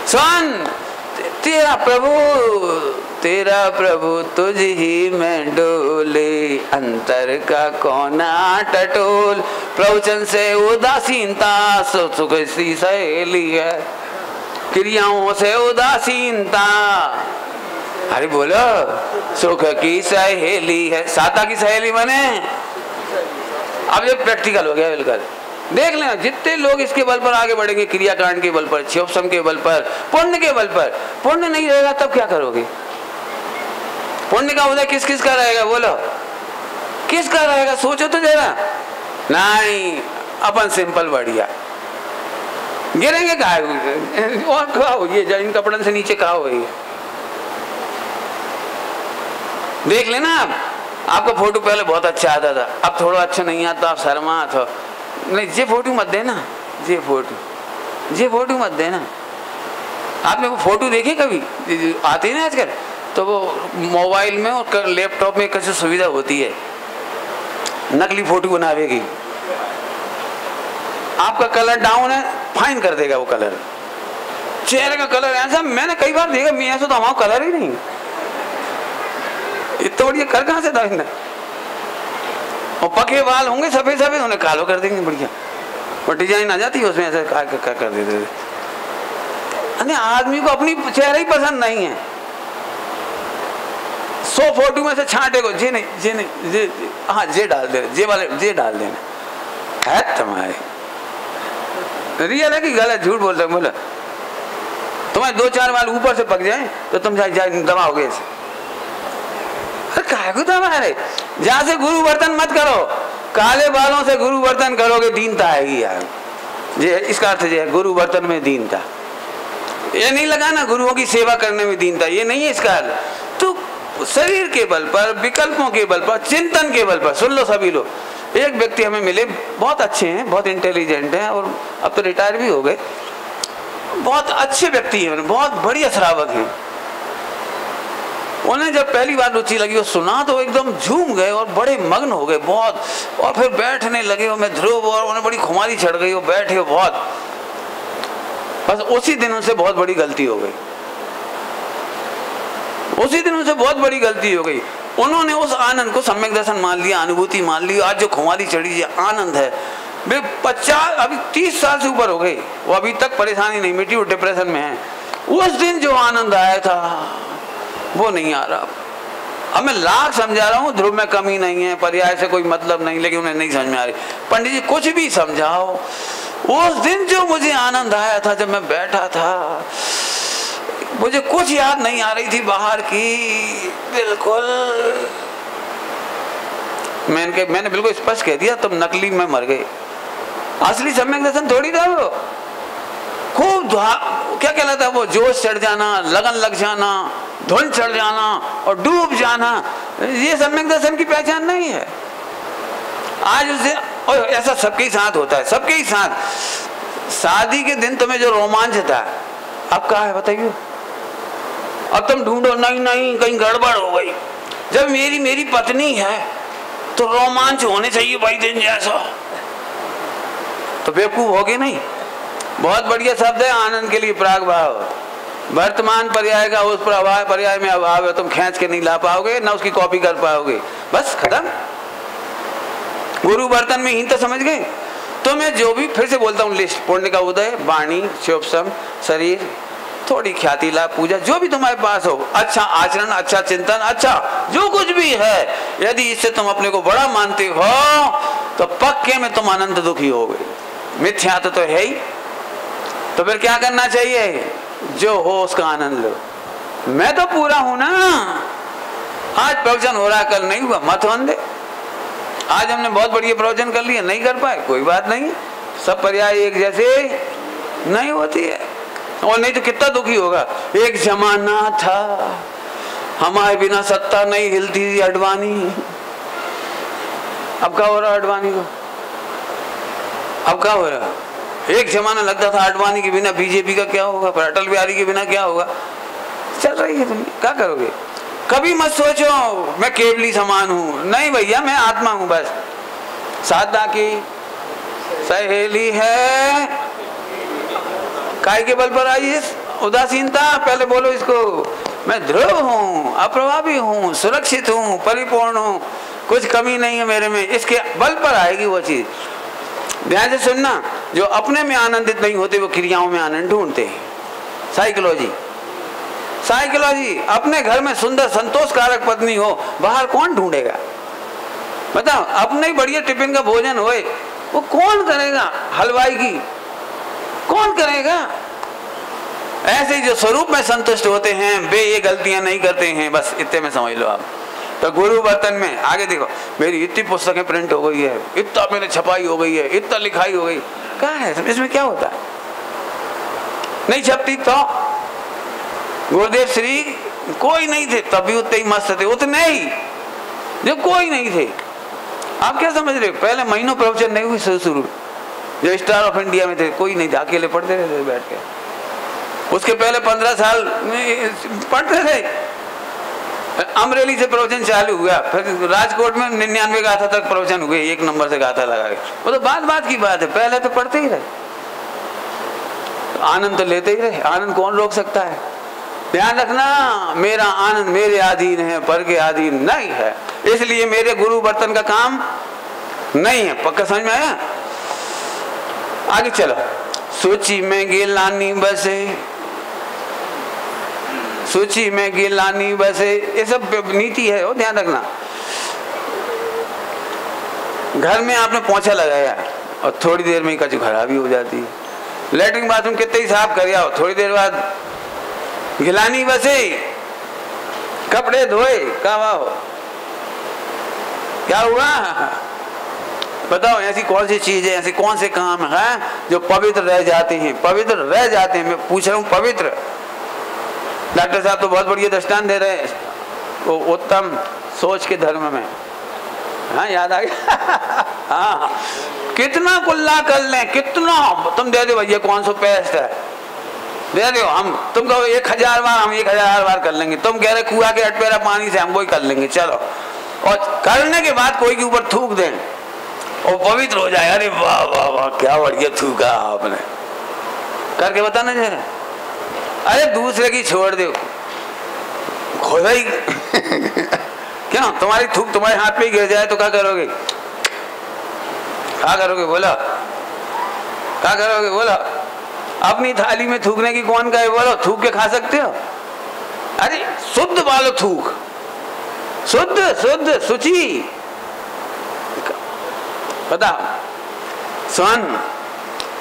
Speaker 1: सुन, तेरा प्रभु तुझ ही में डोले, अंतर का कोना टटोल। प्रवचन से उदासीनता सुख सी सहेली है, क्रियाओं से उदासीनता अरे बोलो सुख की सहेली है। साता की सहेली बने। अब ये प्रैक्टिकल हो गया बिल्कुल। देख लेना जितने लोग इसके बल पर आगे बढ़ेंगे, क्रियाकांड के बल पर, क्षोभसम के बल पर, पुण्य के बल पर। पुण्य नहीं रहेगा तब क्या करोगे? पुण्य का उदय किस किस का रहेगा? बोलो किसका रहेगा? सोचो तो जरा। नहीं, अपन सिंपल बढ़िया गिरेंगे कहा और खाओ, ये इन कपड़न से नीचे खाओ। ये देख लेना आप, आपका फोटो पहले बहुत अच्छा आता था, अब थोड़ा अच्छा नहीं आता, आप शर्मा था। नहीं, ये फोटो मत देना, ये फोटो मत देना। आपने वो फोटो देखे कभी? आते हैं ना आजकल, तो वो मोबाइल में और लैपटॉप में कैसे सुविधा होती है, नकली फोटो बनावेगी। आपका कलर डाउन है, फाइन कर देगा वो कलर। चेहरे का कलर ऐसा मैंने कई बार देखा, मैं ऐसा तो हमारा कलर ही नहीं, इतना बढ़िया कर कहां से था इन्हें? और पके बाल होंगे सफेद सफेद, उन्हें कालो कर देंगे बढ़िया, और डिजाइन आ जाती है उसमें, ऐसे कर देते। आदमी को अपनी चेहरा ही पसंद नहीं है। 100 फोटो में से छांटे को जे नहीं, हाँ जे डाल दे, जे वाले जे डाल देना। है तुम्हारे, रियल है कि गलत, झूठ बोल रहे बोला। तुम्हारे 2-4 बाल ऊपर से पक जाए तो तुम दबाओगे इसे। काहे को दबा रहे? जहां से गुरु वर्तन मत करो, काले बालों से गुरु वर्तन करोगे दीनता आएगी यार। ये इसका अर्थ ये है, गुरु वर्तन में दीनता। ये नहीं लगाना गुरुओं की सेवा करने में दीनता, ये नहीं है इसका अर्थ। तो शरीर के बल पर, विकल्पों के बल पर, चिंतन के बल पर, सुन लो सभी लोग। एक व्यक्ति हमें मिले, बहुत अच्छे हैं, बहुत इंटेलिजेंट हैं और अब तो रिटायर भी हो गए, बहुत अच्छे व्यक्ति हैं, बहुत बढ़िया श्रावक हैं। उन्हें जब पहली बार रुचि लगी और सुना तो एकदम झूम गए और बड़े मग्न हो गए बहुत, और फिर बैठने लगे और मैं ध्रुव, और उन्हें बड़ी खुमारी चढ़ गई और बैठे बहुत। बस उसी दिन उनसे बहुत बड़ी गलती हो गई, उसी दिन उनसे बहुत बड़ी गलती हो गई। उन्होंने उस आनंद को सम्यक दर्शन मान लिया, अनुभूति मान ली। आज जो खुमारी चढ़ी है आनंद है, वे 50 अभी 30 साल से ऊपर हो गई, वो अभी तक परेशानी नहीं मिटी, वो डिप्रेशन में है। उस दिन जो आनंद आया था वो नहीं आ रहा। अब मैं लाख समझा रहा हूँ, ध्रुव में कमी नहीं है, पर्याय से कोई मतलब नहीं, लेकिन उन्हें नहीं समझ में आ रही। पंडित जी कुछ भी समझाओ, उस दिन जो मुझे आनंद आया था जब मैं बैठा था, मुझे कुछ याद नहीं आ रही थी बाहर की, बिल्कुल। मैंने बिल्कुल स्पष्ट कह दिया, तुम नकली में मर गए, असली सम्यक दर्शन थोड़ी था वो। खूब क्या कहलाता है वो, जोश चढ़ जाना, लगन लग जाना, धुन चढ़ जाना और डूब जाना, ये सम्यक दर्शन की पहचान नहीं है। आज उसे, और ऐसा सबके साथ होता है, सबके ही साथ। शादी के दिन तुम्हें जो रोमांच था अब कहाँ है बताइए? अब तुम ढूंढो, नहीं नहीं कहीं गड़बड़ हो गई। जब मेरी पत्नी है तो रोमांच होने चाहिए भाई दिन जैसा, तो बेवकूफ होगी नहीं। बहुत बढ़िया शब्द है आनंद के लिए, प्राग भाव। वर्तमान पर्याय का उस पर्याय में अभाव है, तुम खींच के नहीं ला पाओगे, ना उसकी कॉपी कर पाओगे, बस खत्म। गुरु वर्तन में हीनता समझ गए तो मैं जो भी, फिर से बोलता हूँ लिस्ट, पुण्य का उदय, वाणी, शुभसम, शरीर, थोड़ी ख्याति लाभ, पूजा, जो भी तुम्हारे पास हो, अच्छा आचरण, अच्छा चिंतन, अच्छा जो कुछ भी है, यदि इससे तुम अपने को बड़ा मानते हो तो पक्के में तुम अनंत दुखी होगे। मिथ्या तो है ही, तो फिर क्या करना चाहिए? जो हो उसका आनंद लो। मैं तो पूरा हूं ना, आज प्रवचन हो रहा, कल नहीं हुआ, मत होने। आज हमने बहुत बढ़िया प्रवचन कर लिया, नहीं कर पाए, कोई बात नहीं, सब पर्याय एक जैसे नहीं होती है, और नहीं तो कितना दुखी होगा। एक जमाना था हमारे बिना सत्ता नहीं हिलती थी अडवाणी, अब क्या हो रहा अडवाणी को? अब क्या हो रहा? एक जमाना लगता था अडवाणी के बिना बीजेपी का क्या होगा, पर अटल बिहारी के बिना क्या होगा। चल रही है दुनिया, क्या करोगे? कभी मत सोचो मैं केवली समान हूं, नहीं भैया, मैं आत्मा हूं बस। साधना की सहेली है, काय के बल पर आई उदासीनता? पहले बोलो इसको, मैं ध्रुव हूं, अप्रभावी हूं, सुरक्षित हूं, परिपूर्ण हूं, कुछ कमी नहीं है मेरे में, इसके बल पर आएगी वो चीज। ध्यान से सुनना, जो अपने में आनंदित नहीं होते वो क्रियाओं में आनंद ढूंढते हैं। साइकोलॉजी, अपने घर में सुंदर संतोषकारक पत्नी हो, बाहर कौन ढूंढेगा? बताओ, अपने ही बढ़िया टिफिन का भोजन होए, वो कौन करेगा? हलवाई की कौन करेगा? ऐसे जो स्वरूप में संतुष्ट होते हैं वे ये गलतियां नहीं करते हैं, बस इतने में समझ लो आप। तो गुरु वर्तन में आगे देखो, मेरी इतनी पुस्तकें प्रिंट हो गई है, इतना मेरे छपाई हो गई है, इतना लिखाई हो गई, कहाँ है? इसमें क्या होता है? नहीं छपती तो गुरुदेव श्री कोई नहीं थे तब भी उतने ही मस्त थे, उतने ही जब कोई नहीं थे। आप क्या समझ रहे हो? पहले महीनों प्रवचन नहीं हुई शुरू, जो स्टार ऑफ इंडिया में थे कोई नहीं था, अकेले पढ़ते रहते बैठ के। उसके पहले 15 साल पढ़ते थे, अमरेली से प्रवचन चालू हुआ, फिर राजकोट में 99 गाथा तक प्रवचन हुए, 1 नंबर से गाथा लगा के। वो तो बात की बात है, पहले तो पढ़ते ही रहे, आनंद तो लेते ही रहे। आनंद कौन रोक सकता है? ध्यान रखना, मेरा आनंद मेरे अधीन है, पर के अधीन नहीं है, इसलिए मेरे गुरु वर्तन का काम नहीं है। पक्का समझ में आया? आगे चलो। सूची में गिलानी बसे, सूची में गिलानी बसे, ये सब नीति है, वो ध्यान रखना। घर में आपने पोंछा लगाया, और थोड़ी देर में ही कचू खराबी हो जाती है। लेटरिन बाथरूम कितने ही साफ कर आओ, थोड़ी देर बाद गिलानी बसे, कपड़े धोए, कहाँ हो, क्या हुआ? बताओ ऐसी कौन सी चीज है, ऐसे कौन से काम है जो पवित्र रह जाते हैं, पवित्र रह जाते हैं। मैं पूछ रहा हूँ पवित्र। डॉक्टर साहब तो बहुत बढ़िया दृष्टांत दे रहे हैं वो उत्तम सोच के धर्म में। हाँ याद आ गया। हाँ कितना कुल्ला कर लें, कितना तुम दे दो भैया, कौन सा पेस्ट है दे दो, हम तुम कहो 1000 बार, हम 1000 बार कर लेंगे। तुम कह रहे कुआ के अटपेरा पानी से हम वही कर लेंगे, चलो। और करने के बाद कोई के ऊपर थूक दें और पवित्र हो जाए। अरे वाह वाह वाह क्या बढ़िया थूका आपने, करके बताना जरा। अरे दूसरे की छोड़ दो, खुद ही क्यों तुम्हारी थूक तुम्हारे हाथ पे ही गिर जाए तो क्या करोगे? क्या करोगे बोला? क्या करोगे बोला? अपनी थाली में थूकने की कौन कहे बोलो? थूक के खा सकते हो? अरे शुद्ध वालो थूक, शुद्ध शुद्ध शुचि। पता सुन,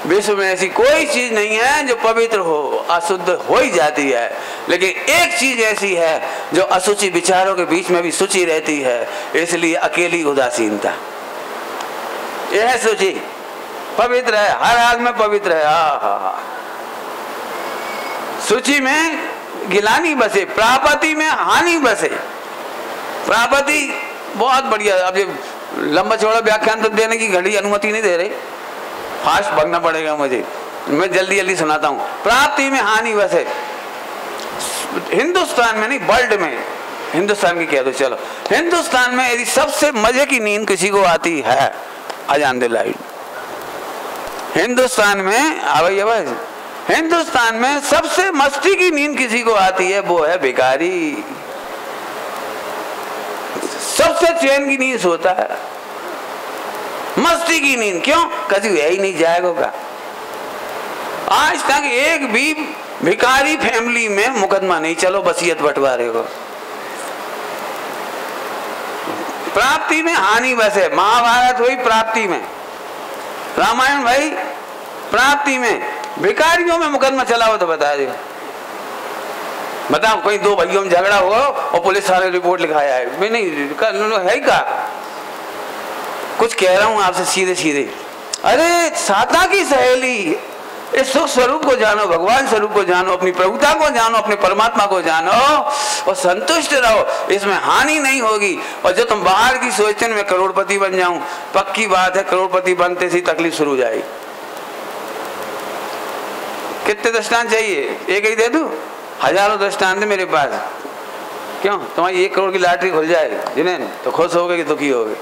Speaker 1: विश्व में ऐसी कोई चीज नहीं है जो पवित्र हो, अशुद्ध हो ही जाती है। लेकिन एक चीज ऐसी है जो अशुचि विचारों के बीच में भी शुचि रहती है, इसलिए अकेली उदासीनता। यह है शुचि, पवित्र है, हर हाल में पवित्र है। हा शुचि में गिलानी बसे, प्रापति में हानि बसे। प्रापति बहुत बढ़िया। अब ये लंबा चौड़ा व्याख्यान तो देने की घड़ी अनुमति नहीं दे रही, फास्ट भागना पड़ेगा मुझे, मैं जल्दी जल्दी सुनाता हूँ। प्राप्ति में हानि बसे, हिंदुस्तान में नहीं वर्ल्ड में, हिंदुस्तान की कह दो चलो, हिंदुस्तान में यदि सबसे मजे की नींद किसी को आती है, अजान दे लाइट, हिंदुस्तान में आवाज, हिंदुस्तान में सबसे मस्ती की नींद किसी को आती है, वो है भिखारी। सबसे चैन की नींद सोता है, मस्ती की नींद। क्यों? कभी यही नहीं जाएगा। आज तक एक भी भिखारी फैमिली में मुकदमा नहीं चलो वसीयत बंटवारे को। प्राप्ति में हानि बसे, महाभारत हुई प्राप्ति में, रामायण भाई प्राप्ति में, भिखारियों में मुकदमा चला हो तो बता दो। बताओ कोई दो भाइयों में झगड़ा हो और पुलिस वाले रिपोर्ट लिखाया है, मैं नहीं है का कुछ कह रहा हूं आपसे सीधे सीधे। अरे साता की सहेली, इस सुख स्वरूप को जानो, भगवान स्वरूप को जानो, अपनी प्रभुता को जानो, अपने परमात्मा को जानो और संतुष्ट रहो, इसमें हानि नहीं होगी। और जो तुम बाहर की सोचते हैं मैं करोड़पति बन जाऊं, पक्की बात है करोड़पति बनते से तकलीफ शुरू हो जाएगी। कितने दृष्टांत चाहिए? एक ही दे दूं? हजारों दृष्टांत है मेरे पास। क्यों? तुम्हारी 1 करोड़ की लॉटरी खुल जाए जिन्हें तो खुश हो गए कि दुखी हो गए?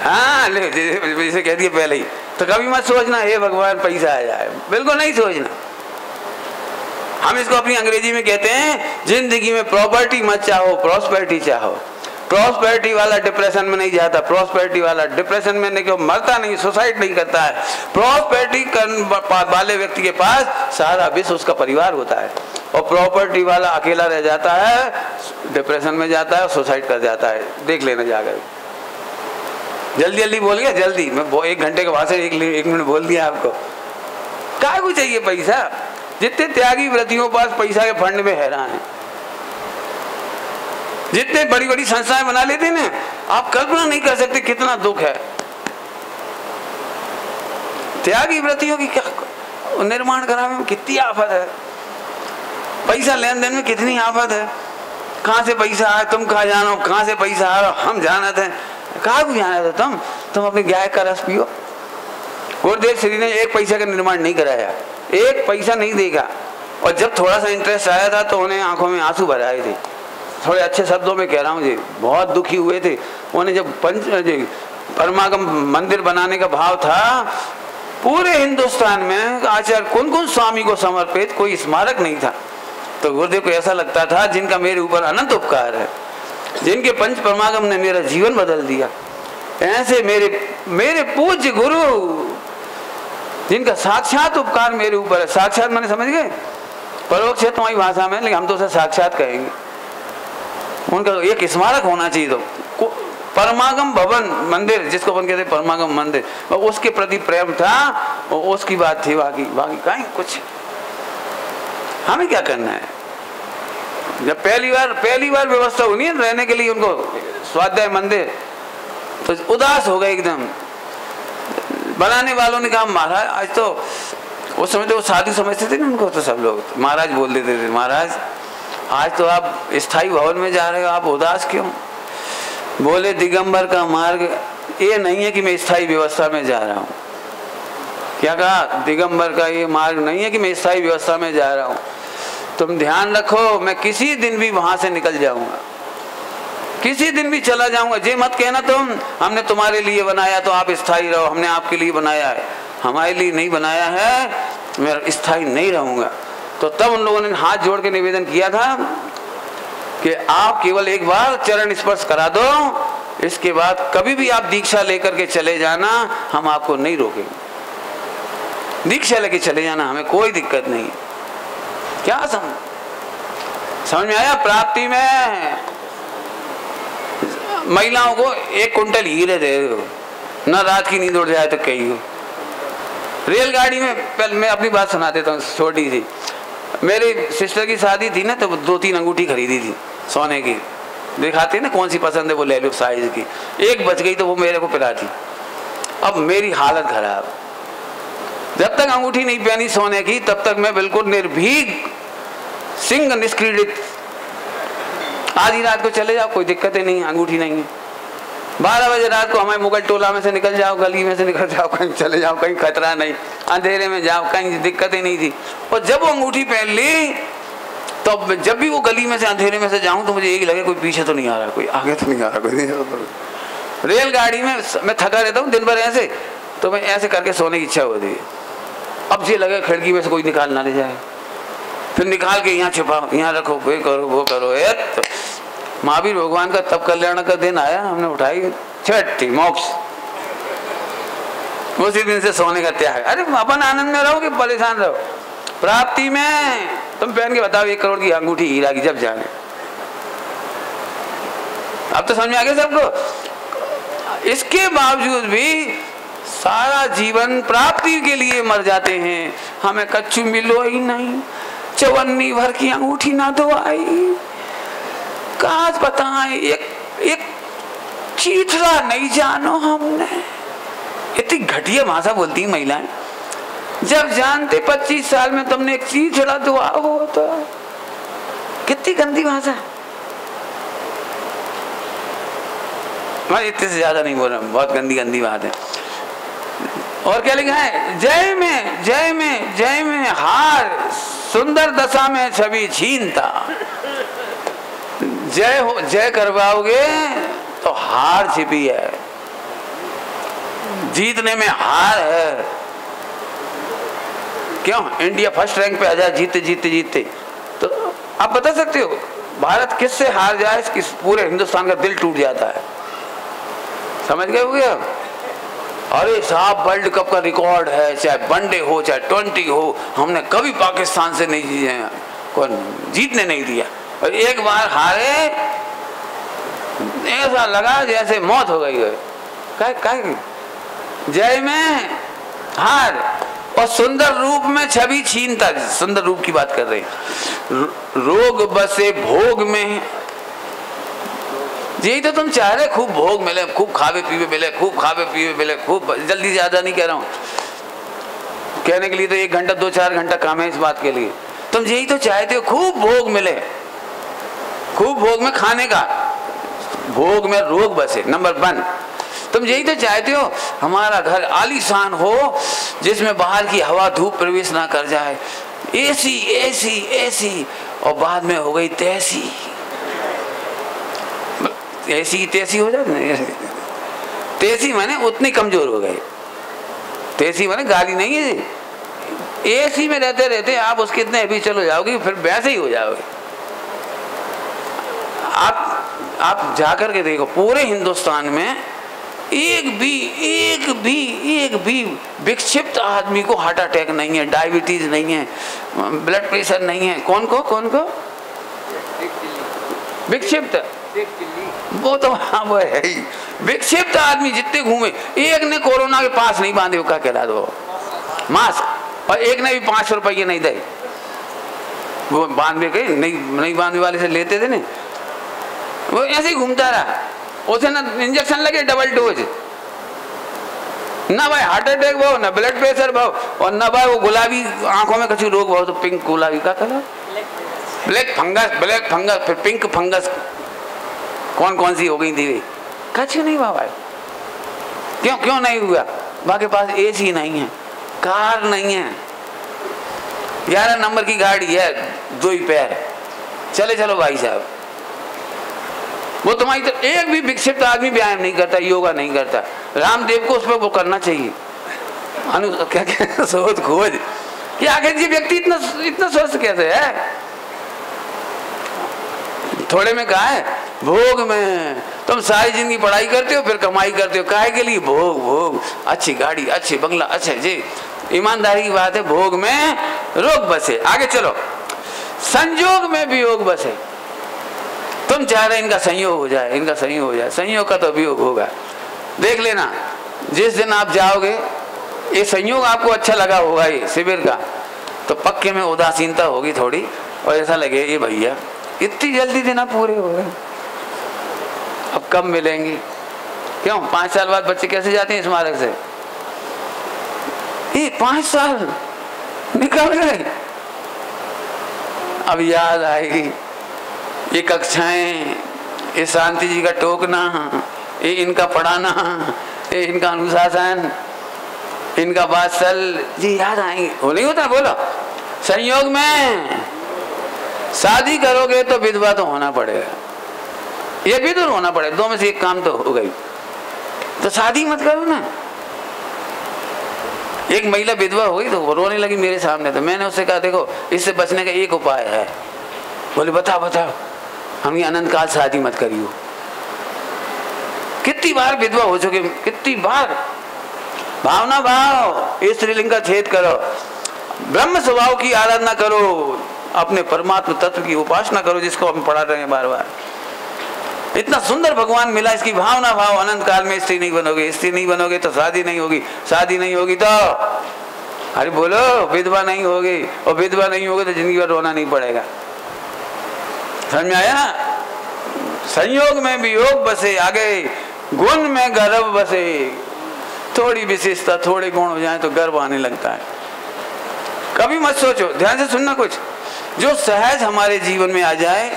Speaker 1: हाँ जैसे कह दिए पहले ही, तो कभी मत सोचना हे भगवान पैसा आ जाए, बिल्कुल नहीं सोचना। हम इसको अपनी अंग्रेजी में कहते हैं जिंदगी में प्रॉपर्टी मत चाहो, प्रॉस्पेरिटी चाहो। प्रॉस्पेरिटी वाला डिप्रेशन में नहीं जाता, प्रॉस्पेरिटी वाला डिप्रेशन में नहीं, क्यों मरता नहीं, सुसाइड नहीं करता है। प्रॉस्पेरिटी वाले व्यक्ति के पास सारा विश्व उसका परिवार होता है, और प्रॉपर्टी वाला अकेला रह जाता है, डिप्रेशन में जाता है, सुसाइड कर जाता है। देख लेना जाकर। जल्दी जल्दी बोल गया, जल्दी मैं 1 घंटे के भाषण 1 मिनट बोल दिया आपको। क्या को चाहिए पैसा? जितने त्यागी व्रतियों पास पैसा के फंड में हैरान है, जितने बड़ी बड़ी संस्थाएं बना लेते हैं ना, आप कल्पना नहीं कर सकते कितना दुख है। त्यागी व्रतियों की क्या निर्माण कराने में कितनी आफत है, पैसा लेन देन में कितनी आफत है। कहाँ से पैसा आया तुम कहाँ जानो, कहाँ से पैसा आ रहा हम जानते हैं, कहाँ को जाना था तुम अपने गाय का रस पियो। गुरुदेव श्री ने 1 पैसा का निर्माण नहीं कराया, 1 पैसा नहीं देगा। और जब थोड़ा सा इंटरेस्ट आया था तो उन्हें आंखों में आंसू भर आए थे। थोड़े अच्छे शब्दों में कह रहा हूँ जी, बहुत दुखी हुए थे। उन्हें जब परमागम मंदिर बनाने का भाव था, पूरे हिंदुस्तान में आचार्य कुन स्वामी को समर्पित कोई स्मारक नहीं था। तो गुरुदेव को ऐसा लगता था जिनका मेरे ऊपर अनंत उपकार है, जिनके पंच परमागम ने मेरा जीवन बदल दिया, ऐसे मेरे पूज्य गुरु जिनका साक्षात उपकार मेरे ऊपर है। साक्षात माने समझ गए? परोक्ष है तुम्हारी भाषा में, लेकिन हम तो उसे साक्षात कहेंगे। उनका एक स्मारक होना चाहिए। तो परमागम भवन मंदिर, जिसको अपन कहते हैं परमागम मंदिर, उसके प्रति प्रेम था, उसकी बात थी। बाकी कहीं कुछ हमें क्या करना है। जब पहली बार व्यवस्था हुई है रहने के लिए उनको स्वाध्याय मंदिर, तो उदास हो गए एकदम। बनाने वालों ने कहा महाराज आज तो, उस समय तो वो साधु समझते थे ना उनको, तो सब लोग महाराज बोल देते थे, महाराज आज तो आप स्थायी भवन में जा रहे हो, आप उदास क्यों? बोले दिगंबर का मार्ग ये नहीं है कि मैं स्थायी व्यवस्था में जा रहा हूँ। क्या कहा? दिगंबर का ये मार्ग नहीं है कि मैं स्थायी व्यवस्था में जा रहा हूँ। तुम ध्यान रखो, मैं किसी दिन भी वहां से निकल जाऊंगा, किसी दिन भी चला जाऊंगा। ये मत कहना तुम हमने तुम्हारे लिए बनाया तो आप स्थायी रहो, हमने आपके लिए बनाया है, हमारे लिए नहीं बनाया है, मैं स्थायी नहीं रहूंगा। तो तब उन लोगों ने हाथ जोड़ के निवेदन किया था कि आप केवल एक बार चरण स्पर्श करा दो, इसके बाद कभी भी आप दीक्षा लेकर के चले जाना, हम आपको नहीं रोकेंगे। दीक्षा लेके चले जाना, हमें कोई दिक्कत नहीं है। क्या समझ में आया? प्राप्ति में महिलाओं को 1 कुंटल हीरे दे दो, न रात की नींद उड़ जाए तो कहीं हो। रेलगाड़ी में, पहले मैं अपनी बात सुना देता हूँ छोटी सी। मेरी सिस्टर की शादी थी ना, तो 2-3 अंगूठी खरीदी थी सोने की, दिखाते ना कौन सी पसंद है वो ले लो साइज की। एक बच गई तो वो मेरे को पिला दी। अब मेरी हालत खराब, जब तक अंगूठी नहीं पहनी सोने की तब तक मैं बिल्कुल निर्भीक, सिंह निष्क्रीडित। आधी रात को चले जाओ, कोई दिक्कत ही नहीं, अंगूठी नहीं है। 12 बजे रात को हमारे मुगल टोला में से निकल जाओ, गली में से निकल जाओ, कहीं चले जाओ, कहीं खतरा नहीं, अंधेरे में जाओ, कहीं दिक्कत ही नहीं थी। और जब वो अंगूठी पहन ली तो जब भी वो गली में से अंधेरे में से जाऊं तो मुझे यही लगे कोई पीछे तो नहीं आ रहा, कोई आगे तो नहीं आ रहा, कोई नहीं आ रहा। रेलगाड़ी में मैं थका रहता हूँ दिन भर ऐसे, तो मैं ऐसे करके सोने की इच्छा होती है। अब ये लगे खिड़की में से कोई निकाल ना ले जाए, फिर निकाल के यहाँ छिपाओ, यहाँ रखो, वे करो वो करो। तो महावीर भगवान का तब कल्याण का दिन आया, हमने उठाई छठी मोक्ष, उसी दिन से सोने का त्याग। अरे अपन आनंद में रहो कि परेशान रहो? प्राप्ति में तुम पहन के बताओ 1 करोड़ की अंगूठी हीरा की, जब जाने। अब तो समझ में आ गया सबको। इसके बावजूद भी सारा जीवन प्राप्ति के लिए मर जाते हैं। हमें कच्चू मिलो ही नहीं, चवन्नी भर की अंगूठी ना दो आई, काज बताएं एक चीथड़ा नहीं जानो हमने। इतनी घटिया भाषा बोलती है महिलाएं। जब जानते 25 साल में तुमने एक चीथड़ा दुआ हो तो कितनी गंदी भाषा। मैं इतने से ज्यादा नहीं बोल रहा, बहुत गंदी बात है। और क्या लिखा है? जय में जय में जय में हार, सुंदर दशा में छवि छीनता। जय हो, जय करवाओगे तो हार छिपी है, जीतने में हार है। क्यों? इंडिया फर्स्ट रैंक पे आ जाए जीते जीते जीते, तो आप बता सकते हो भारत किससे हार जाए, किस पूरे हिंदुस्तान का दिल टूट जाता है। समझ गए हो गया? अरे साहब वर्ल्ड कप का रिकॉर्ड है, चाहे वनडे हो चाहे 20 हो, हमने कभी पाकिस्तान से नहीं जीते हैं, कौन जीतने नहीं दिया। और एक बार हारे, ऐसा लगा जैसे मौत हो गई है। काय जय में हार और सुंदर रूप में छवि छीनता। सुंदर रूप की बात कर रहे हैं। रोग बसे भोग में, यही तो तुम चाह रहे, खूब भोग मिले, खूब खावे पीवे मिले, खूब खावे पीवे मिले, खूब जल्दी ज्यादा नहीं कह रहा हूँ, कहने के लिए तो 1 घंटा 2-4 घंटा काम है इस बात के लिए। तुम यही तो चाहते हो, खूब भोग मिले, खूब भोग में खाने का, भोग में रोग बसे। नंबर 1 तुम यही तो चाहते हो हमारा घर आलीशान हो, जिसमें बाहर की हवा धूप प्रवेश ना कर जाए, एसी एसी एसी, और बाद में हो गई तैसी, ऐसी तैसी हो जाती ना। तैसी माने उतनी कमजोर हो गए, तैसी माने गाली नहीं है। एसी में रहते रहते आप उसके इतने भी चलो जाओगे, फिर वैसे ही हो जाओगे। आप जाकर के देखो पूरे हिंदुस्तान में एक भी विक्षिप्त आदमी को हार्ट अटैक नहीं है, डायबिटीज नहीं है, ब्लड प्रेशर नहीं है। कौन को विक्षिप्त वो तो हाँ वो है ही। विक्षिप्त आदमी जितने घूमे, एक ने कोरोना के पास नहीं बांधे का कहला दो मास्क, और एक ने भी 500 रुपये नहीं दे, वो बांधे के नहीं बांधने वाले से लेते थे ना, वो ऐसे ही घूमता रहा। उसे ना इंजेक्शन लगे डबल डोज, ना भाई हार्ट अटैक भाव, ना ब्लड प्रेशर भाव, और ना भाई वो गुलाबी आंखों में कछु रोग भाव, तो पिंक गुलाबी का कलर, ब्लैक फंगस, फिर पिंक फंगस, कौन कौन सी हो गई थी, कछु नहीं हुआ भाई। क्यों नहीं हुआ? वहां के पास एसी नहीं है, कार नहीं है, 11 नंबर की गाड़ी है, 2 ही पैर, चलो भाई साहब। वो तुम्हारी तो एक भी विक्षिप्त आदमी व्यायाम नहीं करता, योगा नहीं करता। रामदेव को उस पर वो करना चाहिए, क्या शोध खोज कि आखिर ये व्यक्ति इतना स्वस्थ कैसे है। थोड़े में कहा है भोग में, तुम सारी जिंदगी पढ़ाई करते हो फिर कमाई करते हो, काहे के लिए? भोग, अच्छी गाड़ी, अच्छे बंगला, अच्छे जी। ईमानदारी की बात है, भोग में रोग बसे। आगे चलो, संयोग में वियोग बसे। तुम चाह रहे इनका संयोग हो जाए, इनका संयोग हो जाए, संयोग का तो वियोग होगा। देख लेना जिस दिन आप जाओगे, ये संयोग आपको अच्छा लगा होगा ये शिविर का, तो पक्के में उदासीनता होगी थोड़ी, और ऐसा लगे ये भैया इतनी जल्दी दिन पूरे हो गए, अब कब मिलेंगे। क्यों 5 साल बाद बच्चे कैसे जाते हैं स्मारक से? ये 5 साल निकल गए, अब याद आएगी ये कक्षाएं, ये शांति जी का टोकना, ये इनका पढ़ाना, ये इनका अनुशासन, इनका वात्सल जी याद आएंगे। वो नहीं होता? बोलो, संयोग में शादी करोगे तो विधवा तो होना पड़ेगा, ये विधुर होना पड़ेगा, 2 में से एक काम तो हो गई, तो शादी मत करो ना। एक महिला विधवा हो गई तो वो रोने लगी मेरे सामने, तो मैंने उससे कहा देखो इससे बचने का एक उपाय है। बोले बताओ। हम ये अनंत काल शादी मत करियो। कितनी बार विधवा हो चुके, कितनी बार। भावना भाव, इस स्त्रीलिंग का छेद करो, ब्रह्म स्वभाव की आराधना करो, अपने परमात्मा तत्व की उपासना करो, जिसको हम पढ़ा रहे हैं बार बार। इतना सुंदर भगवान मिला, इसकी भावना भाव। अनंत काल में स्त्री नहीं बनोगे, स्त्री नहीं बनोगे तो शादी नहीं होगी, शादी नहीं होगी तो अरे बोलो विधवा नहीं होगी, और विधवा नहीं होगी तो जिंदगी भर रोना नहीं पड़ेगा। समझ में आया ना? संयोग में भी योग बसे, आगे गुण में गर्व बसे। थोड़ी विशेषता, थोड़े गुण हो जाए तो गर्व आने लगता है। कभी मत सोचो, ध्यान से सुनना, कुछ जो सहज हमारे जीवन में आ जाए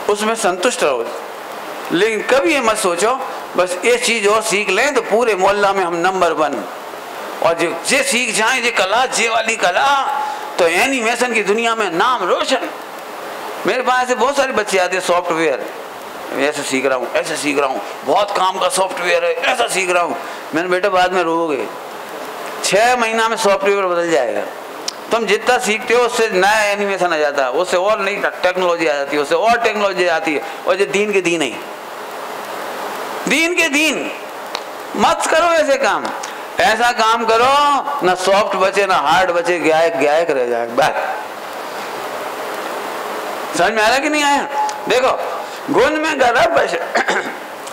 Speaker 1: उसमें संतुष्ट रहो, लेकिन कभी ये मत सोचो बस ये चीज और सीख लें तो पूरे मोहल्ला में हम नंबर 1, और जो जे सीख जाए ये कला, जे वाली कला, तो एनिमेशन की दुनिया में नाम रोशन। मेरे पास ऐसे बहुत सारे बच्चे आते हैं, सॉफ्टवेयर ऐसे सीख रहा हूँ, ऐसे सीख रहा हूँ, बहुत काम का सॉफ्टवेयर है, ऐसा सीख रहा हूँ। मैंने बेटा बाद में रोओगे, 6 महीना में सॉफ्टवेयर बदल जाएगा। तुम जितना सीखते हो उससे नया एनिमेशन आ जाता है, उससे और नई टेक्नोलॉजी आ जाती है, उससे और टेक्नोलॉजी आती है, और जो दीन के दीन ही, दीन के दीन मत करो ऐसे काम। ऐसा काम करो ना सॉफ्ट बचे ना हार्ड बचे, गायक रह जाए बस। समझ में आ रहा कि नहीं आया? देखो, गुण में गर्व बसे,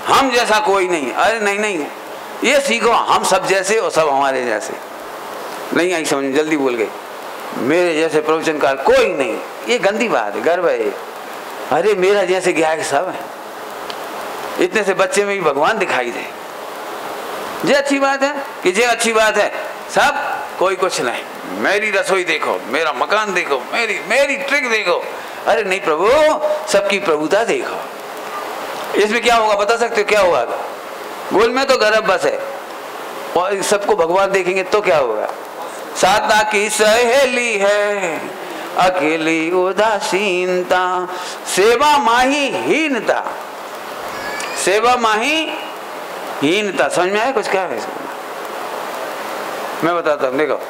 Speaker 1: हम जैसा कोई नहीं। अरे नहीं, ये सीखो हम सब जैसे और सब हमारे जैसे। नहीं आई समझ, जल्दी बोल गए, मेरे जैसे प्रवचनकार कोई नहीं, ये गंदी बात है, गर्व है। अरे मेरा जैसे गायक सब है, इतने से बच्चे में भी भगवान दिखाई दे, ये अच्छी बात है कि ये अच्छी बात है। सब कोई कुछ नहीं, मेरी रसोई देखो, मेरा मकान देखो, मेरी ट्रिक देखो। अरे नहीं प्रभु, सबकी प्रभुता देखो। इसमें क्या होगा बता सकते हो? क्या होगा? गुण में तो गर्व बस है, और सबको भगवान देखेंगे तो क्या होगा? साधना की सहेली है अकेली उदासीनता, सेवा माही हीनता, सेवा माही हीनता। समझ में आया कुछ? क्या है मैं बताता हूँ। देखो,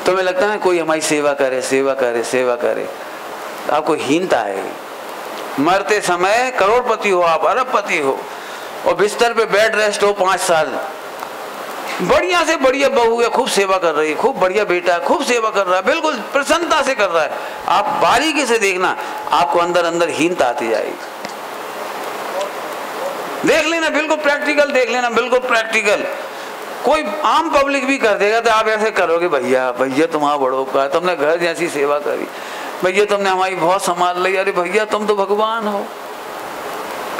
Speaker 1: तुम्हें लगता है कोई हमारी सेवा करे, आपको हीनता है। मरते समय करोड़पति हो आप, अरबपति हो, और बिस्तर पे बेड रेस्ट हो 5 साल, बढ़िया से बढ़िया बहू है, खूब सेवा कर रही है, खूब बढ़िया बेटा है, खूब सेवा कर रहा है, बिल्कुल प्रसन्नता से कर रहा है। आप बारीकी से देखना, आपको अंदर अंदर हीनता आती जाएगी। देख लेना, बिल्कुल प्रैक्टिकल देख लेना, बिल्कुल प्रैक्टिकल। कोई आम पब्लिक भी कर देगा तो आप ऐसे करोगे, भैया भैया तुम्हारा बड़ो का, तुमने घर जैसी सेवा करी, भैया तुमने हमारी बहुत संभाल ली, अरे भैया तुम तो भगवान हो।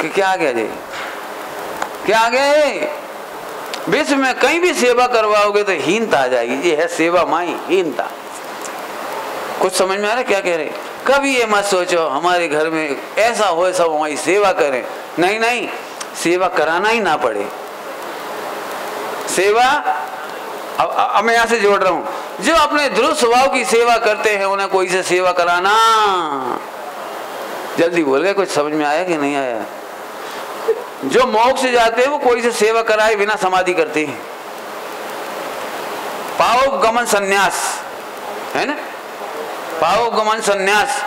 Speaker 1: कि क्या आ गया जी, क्या आ गया? विश्व में कहीं भी सेवा करवाओगे तो हीनता आ जाएगी। ये है सेवा माई हीनता। कुछ समझ में आ रहा है क्या कह रहे? कभी ये मत सोचो हमारे घर में ऐसा हो सब हमारी सेवा करें, नहीं नहीं, सेवा कराना ही ना पड़े। सेवा अब मैं यहाँ से जोड़ रहा हूं, जो अपने ध्रुव स्वभाव की सेवा करते हैं उन्हें कोई से सेवा कराना। जल्दी बोल गए, कुछ समझ में आया कि नहीं आया? जो मोक्ष से जाते हैं वो कोई से सेवा कराए बिना समाधि करते हैं। पाव गमन संन्यास है ना, पाव गमन संन्यास।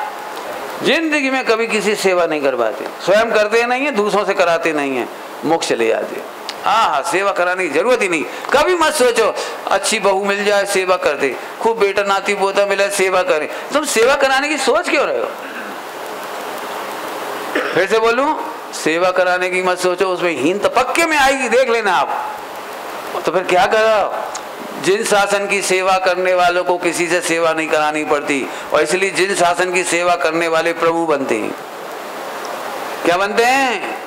Speaker 1: जिंदगी में कभी किसी सेवा नहीं करवाते, स्वयं करते नहीं है, दूसरों से कराते नहीं है, मोक्ष चले जाते हैं। हाँ, सेवा कराने की जरूरत ही नहीं। कभी मत सोचो अच्छी बहू मिल जाए सेवा कर दे, खूब बेटा नाती पोता मिले सेवा करे। तुम सेवा कराने की सोच क्यों रहे हो? फिर से बोलूं, सेवा कराने की मत सोचो, उसमें हीनता पक्के में आएगी, देख लेना आप। तो फिर क्या करो? जिन शासन की सेवा करने वालों को किसी से सेवा नहीं करानी पड़ती, और इसलिए जिन शासन की सेवा करने वाले प्रभु बनते हैं। क्या बनते हैं?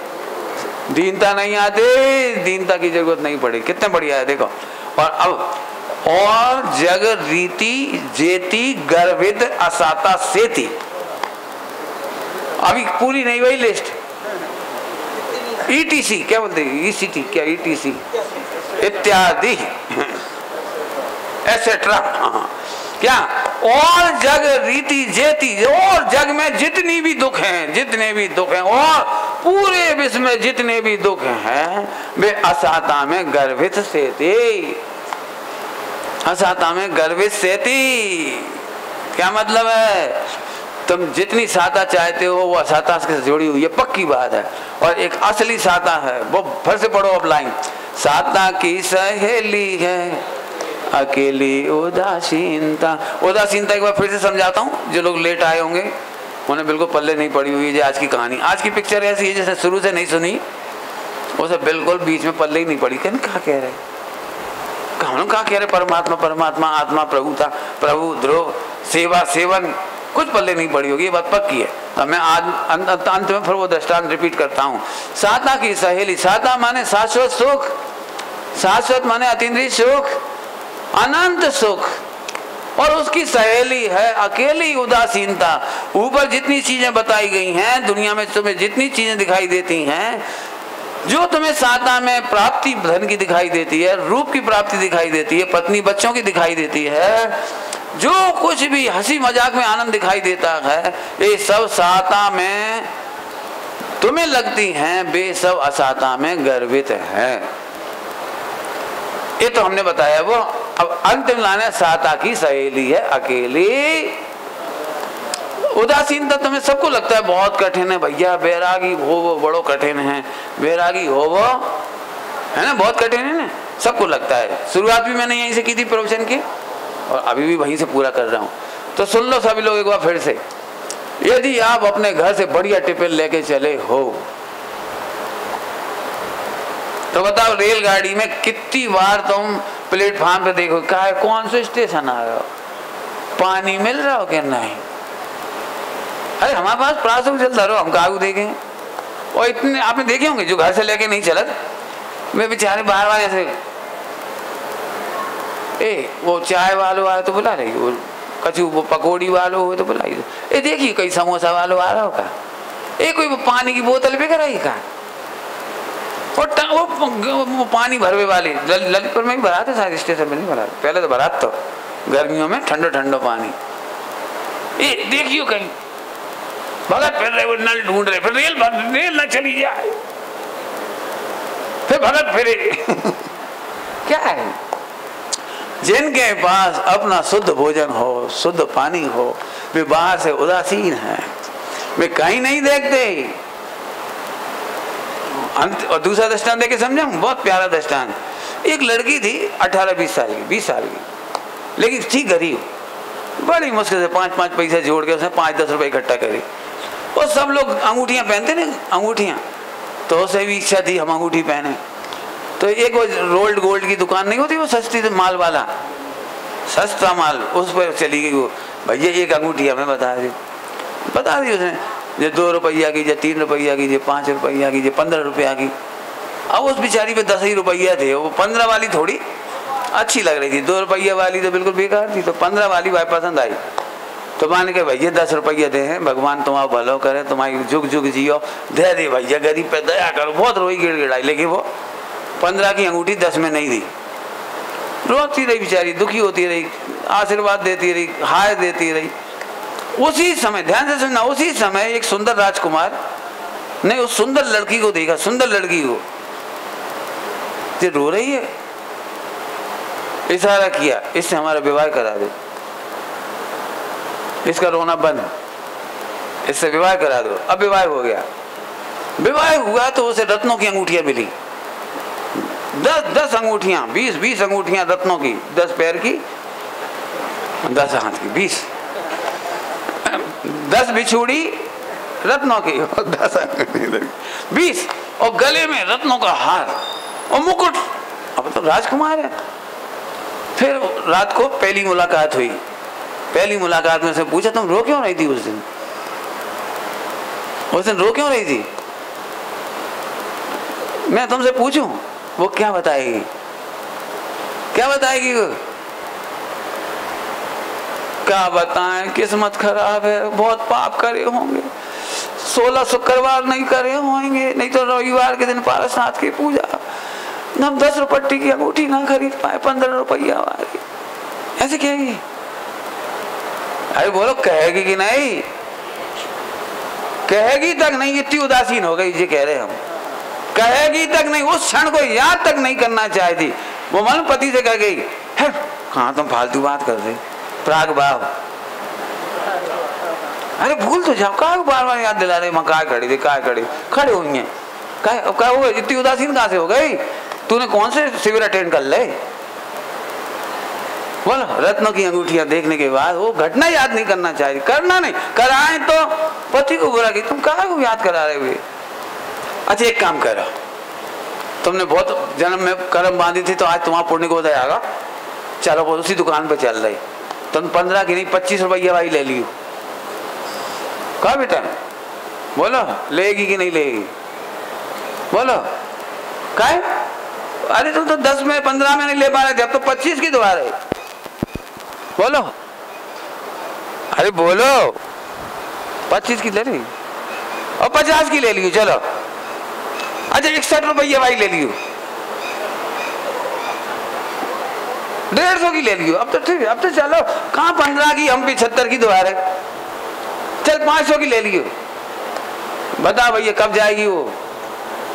Speaker 1: दीनता नहीं आते, दीनता की जरूरत नहीं पड़ी। कितने बढ़िया है देखो। और अब और जग रीति जेती गर्विद असाता सेती, अभी पूरी नहीं हुई लिस्ट। ईटीसी क्या बोलते हैं? ईसीटी क्या? ईटीसी इत्यादि एसेट्रा। क्या? और जग रीति जेती, और जग में जितनी भी दुख हैं, जितने भी दुख हैं, और पूरे विश्व में जितने भी दुख हैं, वे असाता में गर्वित सेती। असाता में गर्वित सेती क्या मतलब है? तुम जितनी साता चाहते हो वो असाता से जुड़ी हुई है, पक्की बात है। और एक असली साता है, वो फिर से पढ़ो अब लाइन। साता की सहेली है अकेली उदासीनता। उदासीनता एक बार फिर से समझाता हूँ, जो लोग लेट आए होंगे उन्हें बिल्कुल पल्ले नहीं पड़ी हुई है आज की कहानी। आज की पिक्चर ऐसी है जैसे शुरू से नहीं सुनी, उसे बिल्कुल बीच में पल्ले ही नहीं पड़ी। क्या कह रहे, कहा कह रहे? परमात्मा परमात्मा, आत्मा प्रभु था, प्रभु ध्रुव, सेवा सेवन, कुछ पल्ले नहीं पड़ी होगी, ये बात पक्की है। तो मैं आज अंत में फिर वो दृष्टांत रिपीट करता हूँ। साता की सहेली, साता माने शाश्वत सुख, शाश्वत माने अतीन्द्रिय सुख, अनंत सुख, और उसकी सहेली है अकेली उदासीनता। ऊपर जितनी चीजें बताई गई हैं, दुनिया में तुम्हें जितनी चीजें दिखाई देती हैं, जो तुम्हें साता में प्राप्ति धन की दिखाई देती है, रूप की प्राप्ति दिखाई देती है, पत्नी बच्चों की दिखाई देती है, जो कुछ भी हंसी मजाक में आनंद दिखाई देता है, ये सब साता में तुम्हें लगती हैं, वे सब असाता में गर्वित है। ये तो हमने बताया। वो अब अंतिम लाना, साता की सहेली है अकेली उदासीनता। तुम्हें सबको लगता है बहुत कठिन है भैया, बैरागी हो वो बड़ो कठिन है, बैरागी हो वो है ना, बहुत कठिन है ना, सबको लगता है। शुरुआत भी मैंने यहीं से की थी प्रवचन की, और अभी भी वहीं से पूरा कर रहा हूँ। तो सुन लो सभी लोग एक बार फिर से। यदि आप अपने घर से बढ़िया टिफिन लेके चले हो, तो बताओ रेलगाड़ी में कितनी बार तुम प्लेटफॉर्म पे देखो, कहा है कौन सा स्टेशन आ रहा हो, पानी मिल रहा हो क्या? नहीं। अरे हमारे पास प्रासुक चलता रहो, हम कागू देखें। और इतने आपने देखे होंगे जो घर से लेके नहीं चलत, वे बेचारे बाहर वाले ऐसे, वो चाय वालों आए तो बुला रही, वो कचू वो पकौड़ी वालों हो तो बुलाई, ये देखिए कई समोसा वालों आ रहा होगा, कोई वो पानी की बोतल पे कराई का, और वो पानी भरवे वाले ललितपुर में भी भराते, शायद स्टेशन में नहीं भराते, पहले तो भराते तो गर्मियों में ठंडो ठंडो पानी। ये देखियो कहीं भगत फिर रहे, वो नल ढूंढ रहे, फिर रेल न चली जाए, फिर भगत फिरे। क्या है? जिनके पास अपना शुद्ध भोजन हो, शुद्ध पानी हो, वे बाहर से उदासीन हैं, वे कहीं नहीं देखते। और दूसरा दृष्टांत देके समझा, बहुत प्यारा दृष्टांत। एक लड़की थी 18-20 साल की, 20 साल की, लेकिन थी गरीब, बड़ी मुश्किल से 5-5 पैसे जोड़ के उसने 5-10 रुपए इकट्ठा करी। और सब लोग अंगूठियां पहनते ना, अंगूठियां, तो उसे भी इच्छा थी हम अंगूठी पहने। तो एक वो रोल्ड गोल्ड की दुकान नहीं होती, वो सस्ती माल वाला, सस्ता माल, उस पर चली गई वो, भैया एक अंगूठी हमें बता दी उसने, जो 2 रुपया की, जो 3 रुपया की, जो 5 रुपया की, जो 15 रुपया की। अब उस बेचारी पे 10 ही रुपया थे, वो 15 वाली थोड़ी अच्छी लग रही थी, 2 रुपया वाली तो बिल्कुल बेकार थी, तो 15 वाली भाई पसंद आई। तो मान के भैया 10 रुपया दे हैं, भगवान तुम्हारा भलो करे, तुम्हारी जुग जुग जियो, दे दे भैया, गरीब पे दया करो। बहुत रोई गिड़गिड़ाई, लेकिन वो 15 की अंगूठी 10 में नहीं दी। रोती रही बेचारी, दुखी होती रही, आशीर्वाद देती रही, हाय देती रही। उसी समय, ध्यान से सुनना, उसी समय एक सुंदर राजकुमार ने उस सुंदर लड़की को देखा, सुंदर लड़की को, ये रो रही है, इशारा किया, इससे हमारा विवाह करा दो, इसका रोना बंद, इससे विवाह करा दो। अब विवाह हो गया। विवाह हुआ तो उसे रत्नों की अंगूठियां मिली, 10 अंगूठियां, 20 अंगूठियां रत्नों की, 10 पैर की, 10 हाथ की, 10 बिछुड़ी रत्नों की, 20, और गले में रत्नों का हार और मुकुट। अब तो राजकुमार है। फिर रात को पहली मुलाकात हुई। पहली मुलाकात में से पूछा, तुम रो क्यों रही थी उस दिन? रो क्यों रही थी? मैं तुमसे पूछूं, वो क्या बताएगी? क्या बताएगी वो? क्या बताएं, किस्मत खराब है, बहुत पाप करे होंगे, 16 शुक्रवार नहीं करे होंगे, नहीं तो रविवार के दिन पारसनाथ की पूजा, हम 10 रुपट्टी की अंगूठी ना खरीद पाए, 15 रुपया वाली, ऐसे कहेगी। अरे बोलो, कहेगी कि नहीं? कहेगी तक नहीं, इतनी उदासीन हो गई, ये कह रहे हम, कहेगी तक नहीं, उस क्षण को याद तक नहीं करना चाहती। वो मन पति से कह गई, है कहाँ तुम फालतू बात कर रहे, प्राग भाव, अरे भूल तो जाओ, कहा बार बार याद दिला रहे, मैं काय खड़ी थी, काय खड़े हुई है, क्या हुआ, इतनी उदासीन कहाँ से हो गई? तूने कौन से शिविर अटेंड कर ले? बोलो, रत्नों की अंगूठियां देखने के बाद वो घटना याद नहीं करना चाहिए, करना नहीं, कराए तो पति को बुरा की, तुम कहाँ को याद करा रहे हुए? अच्छा एक काम करो, तुमने बहुत जन्म में कर्म बांधी थी, तो आज तुम्हारा पुण्य को उदय आएगा, चलो वो उसी दुकान पे चल रही, तुम 15 की नहीं 25 रुपया वाली ले लियो। कहा बेटा, बोलो लेगी कि नहीं लेगी? बोलो काय? अरे तुम तो 10 में 15 में नहीं ले पा रहे थे, अब तो 25 की दुआ रहे, बोलो, अरे बोलो, 25 की ले रही और 50 की ले लियो, चलो। अच्छा 61 रुपया भाई ले लियो, 150 की ले लियो, अब तो ठीक है, अब तो चलो, कहाँ 15 की, हम 75 की दुआ रहे, चल 500 की ले लियो। बता भैया कब जाएगी वो?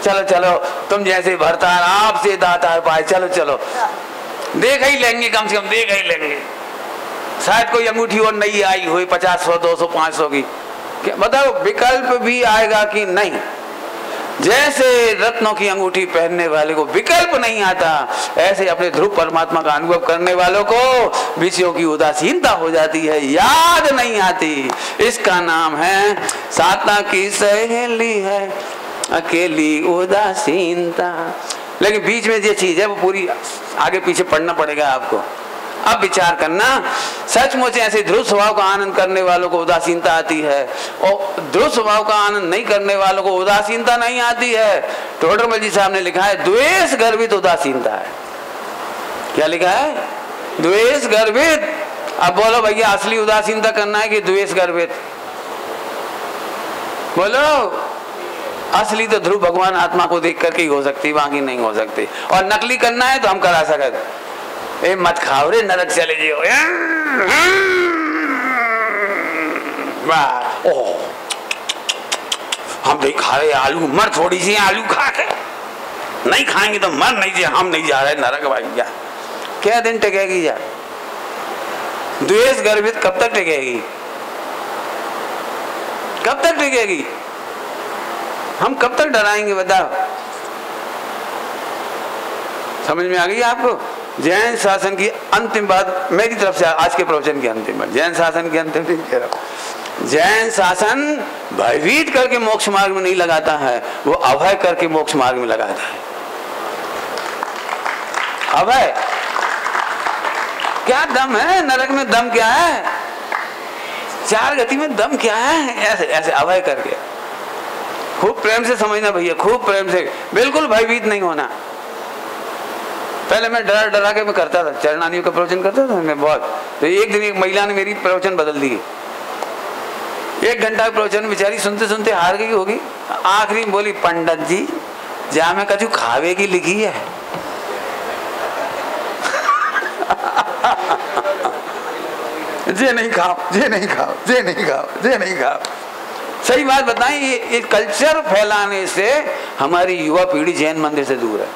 Speaker 1: चलो चलो, तुम जैसे भरतार आपसे दातार पाए, चलो चलो, देख ही लेंगे, कम से कम देख ही लेंगे, शायद कोई अंगूठी और नई आई हुई 50, 100, 200, 500 की, क्या बताओ विकल्प भी आएगा कि नहीं? जैसे रत्नों की अंगूठी पहनने वाले को विकल्प नहीं आता, ऐसे अपने ध्रुव परमात्मा का अनुभव करने वालों को विषयों की उदासीनता हो जाती है, याद नहीं आती। इसका नाम है साता की सहेली है अकेली उदासीनता। लेकिन बीच में ये चीज है वो पूरी आगे पीछे पढ़ना पड़ेगा आपको। अब विचार करना, सचमुच ऐसे ध्रुव स्वभाव का आनंद करने वालों को उदासीनता आती है और ध्रुव स्वभाव का आनंद नहीं करने वालों को उदासीनता नहीं आती है। टोडरमल जी साहब ने लिखा है द्वेष गर्भित उदासीनता है। क्या लिखा है? द्वेष गर्भित। अब बोलो भैया असली उदासीनता करना है कि द्वेष गर्भित? बोलो। असली तो ध्रुव भगवान आत्मा को देख करके ही हो सकती, बाकी नहीं हो सकती। और नकली करना है तो हम करा सकते। ए मत खाओ रे, नरक चले जाओ। हम नहीं खा रहे आलू, मर थोड़ी सी आलू खा के, नहीं खाएंगे तो मर नहीं, हम नहीं जा रहे नरक भाई। क्या दिन टिकेगी यार द्वेष गर्भित? कब तक टिकेगी? कब तक टिकेगी? हम कब तक डराएंगे बताओ? समझ में आ गई आपको? जैन शासन की अंतिम बात मेरी तरफ से, आज के प्रवचन की अंतिम बात, जैन शासन की अंतिम नहीं कह रहा हूं, जैन शासन भयभीत करके मोक्ष मार्ग में नहीं लगाता है, वो अभय करके मोक्ष मार्ग में लगाता है। अभय क्या दम है, नरक में दम क्या है, चार गति में दम क्या है, ऐसे ऐसे अभय करके। खूब प्रेम से समझना भैया, खूब प्रेम से, बिल्कुल भयभीत नहीं होना। पहले मैं डरा डरा के मैं करता था, चरणानियों का प्रवचन करता था मैं बहुत। तो एक दिन एक महिला ने मेरी प्रवचन बदल दी। 1 घंटा प्रवचन बेचारी सुनते सुनते हार गई होगी। आखिरी में बोली, पंडित जी जा में कछु खावे की लिखी है। जे नहीं खाओ, जे नहीं खाओ, जे नहीं खाओ, जे नहीं खाओ। सही बात बताएं, ये कल्चर फैलाने से हमारी युवा पीढ़ी जैन मंदिर से दूर है।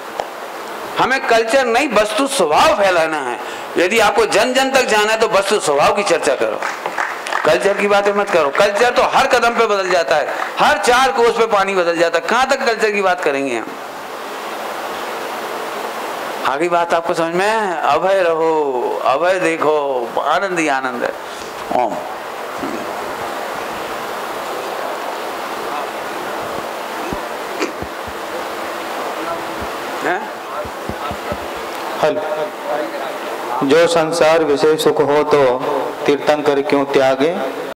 Speaker 1: हमें कल्चर नहीं, वस्तु स्वभाव फैलाना है। यदि आपको जन जन तक जाना है तो वस्तु स्वभाव की चर्चा करो, कल्चर की बातें मत करो। कल्चर तो हर कदम पे बदल जाता है, हर 4 कोस पे पानी बदल जाता है। कहां तक कल्चर की बात करेंगे हम? आगे बात आपको समझ में है? अभय रहो, अभय देखो, आनंद ही आनंद है। ओम।
Speaker 2: हल जो संसार विषय सुख हो तो तीर्थंकर क्यों त्यागे,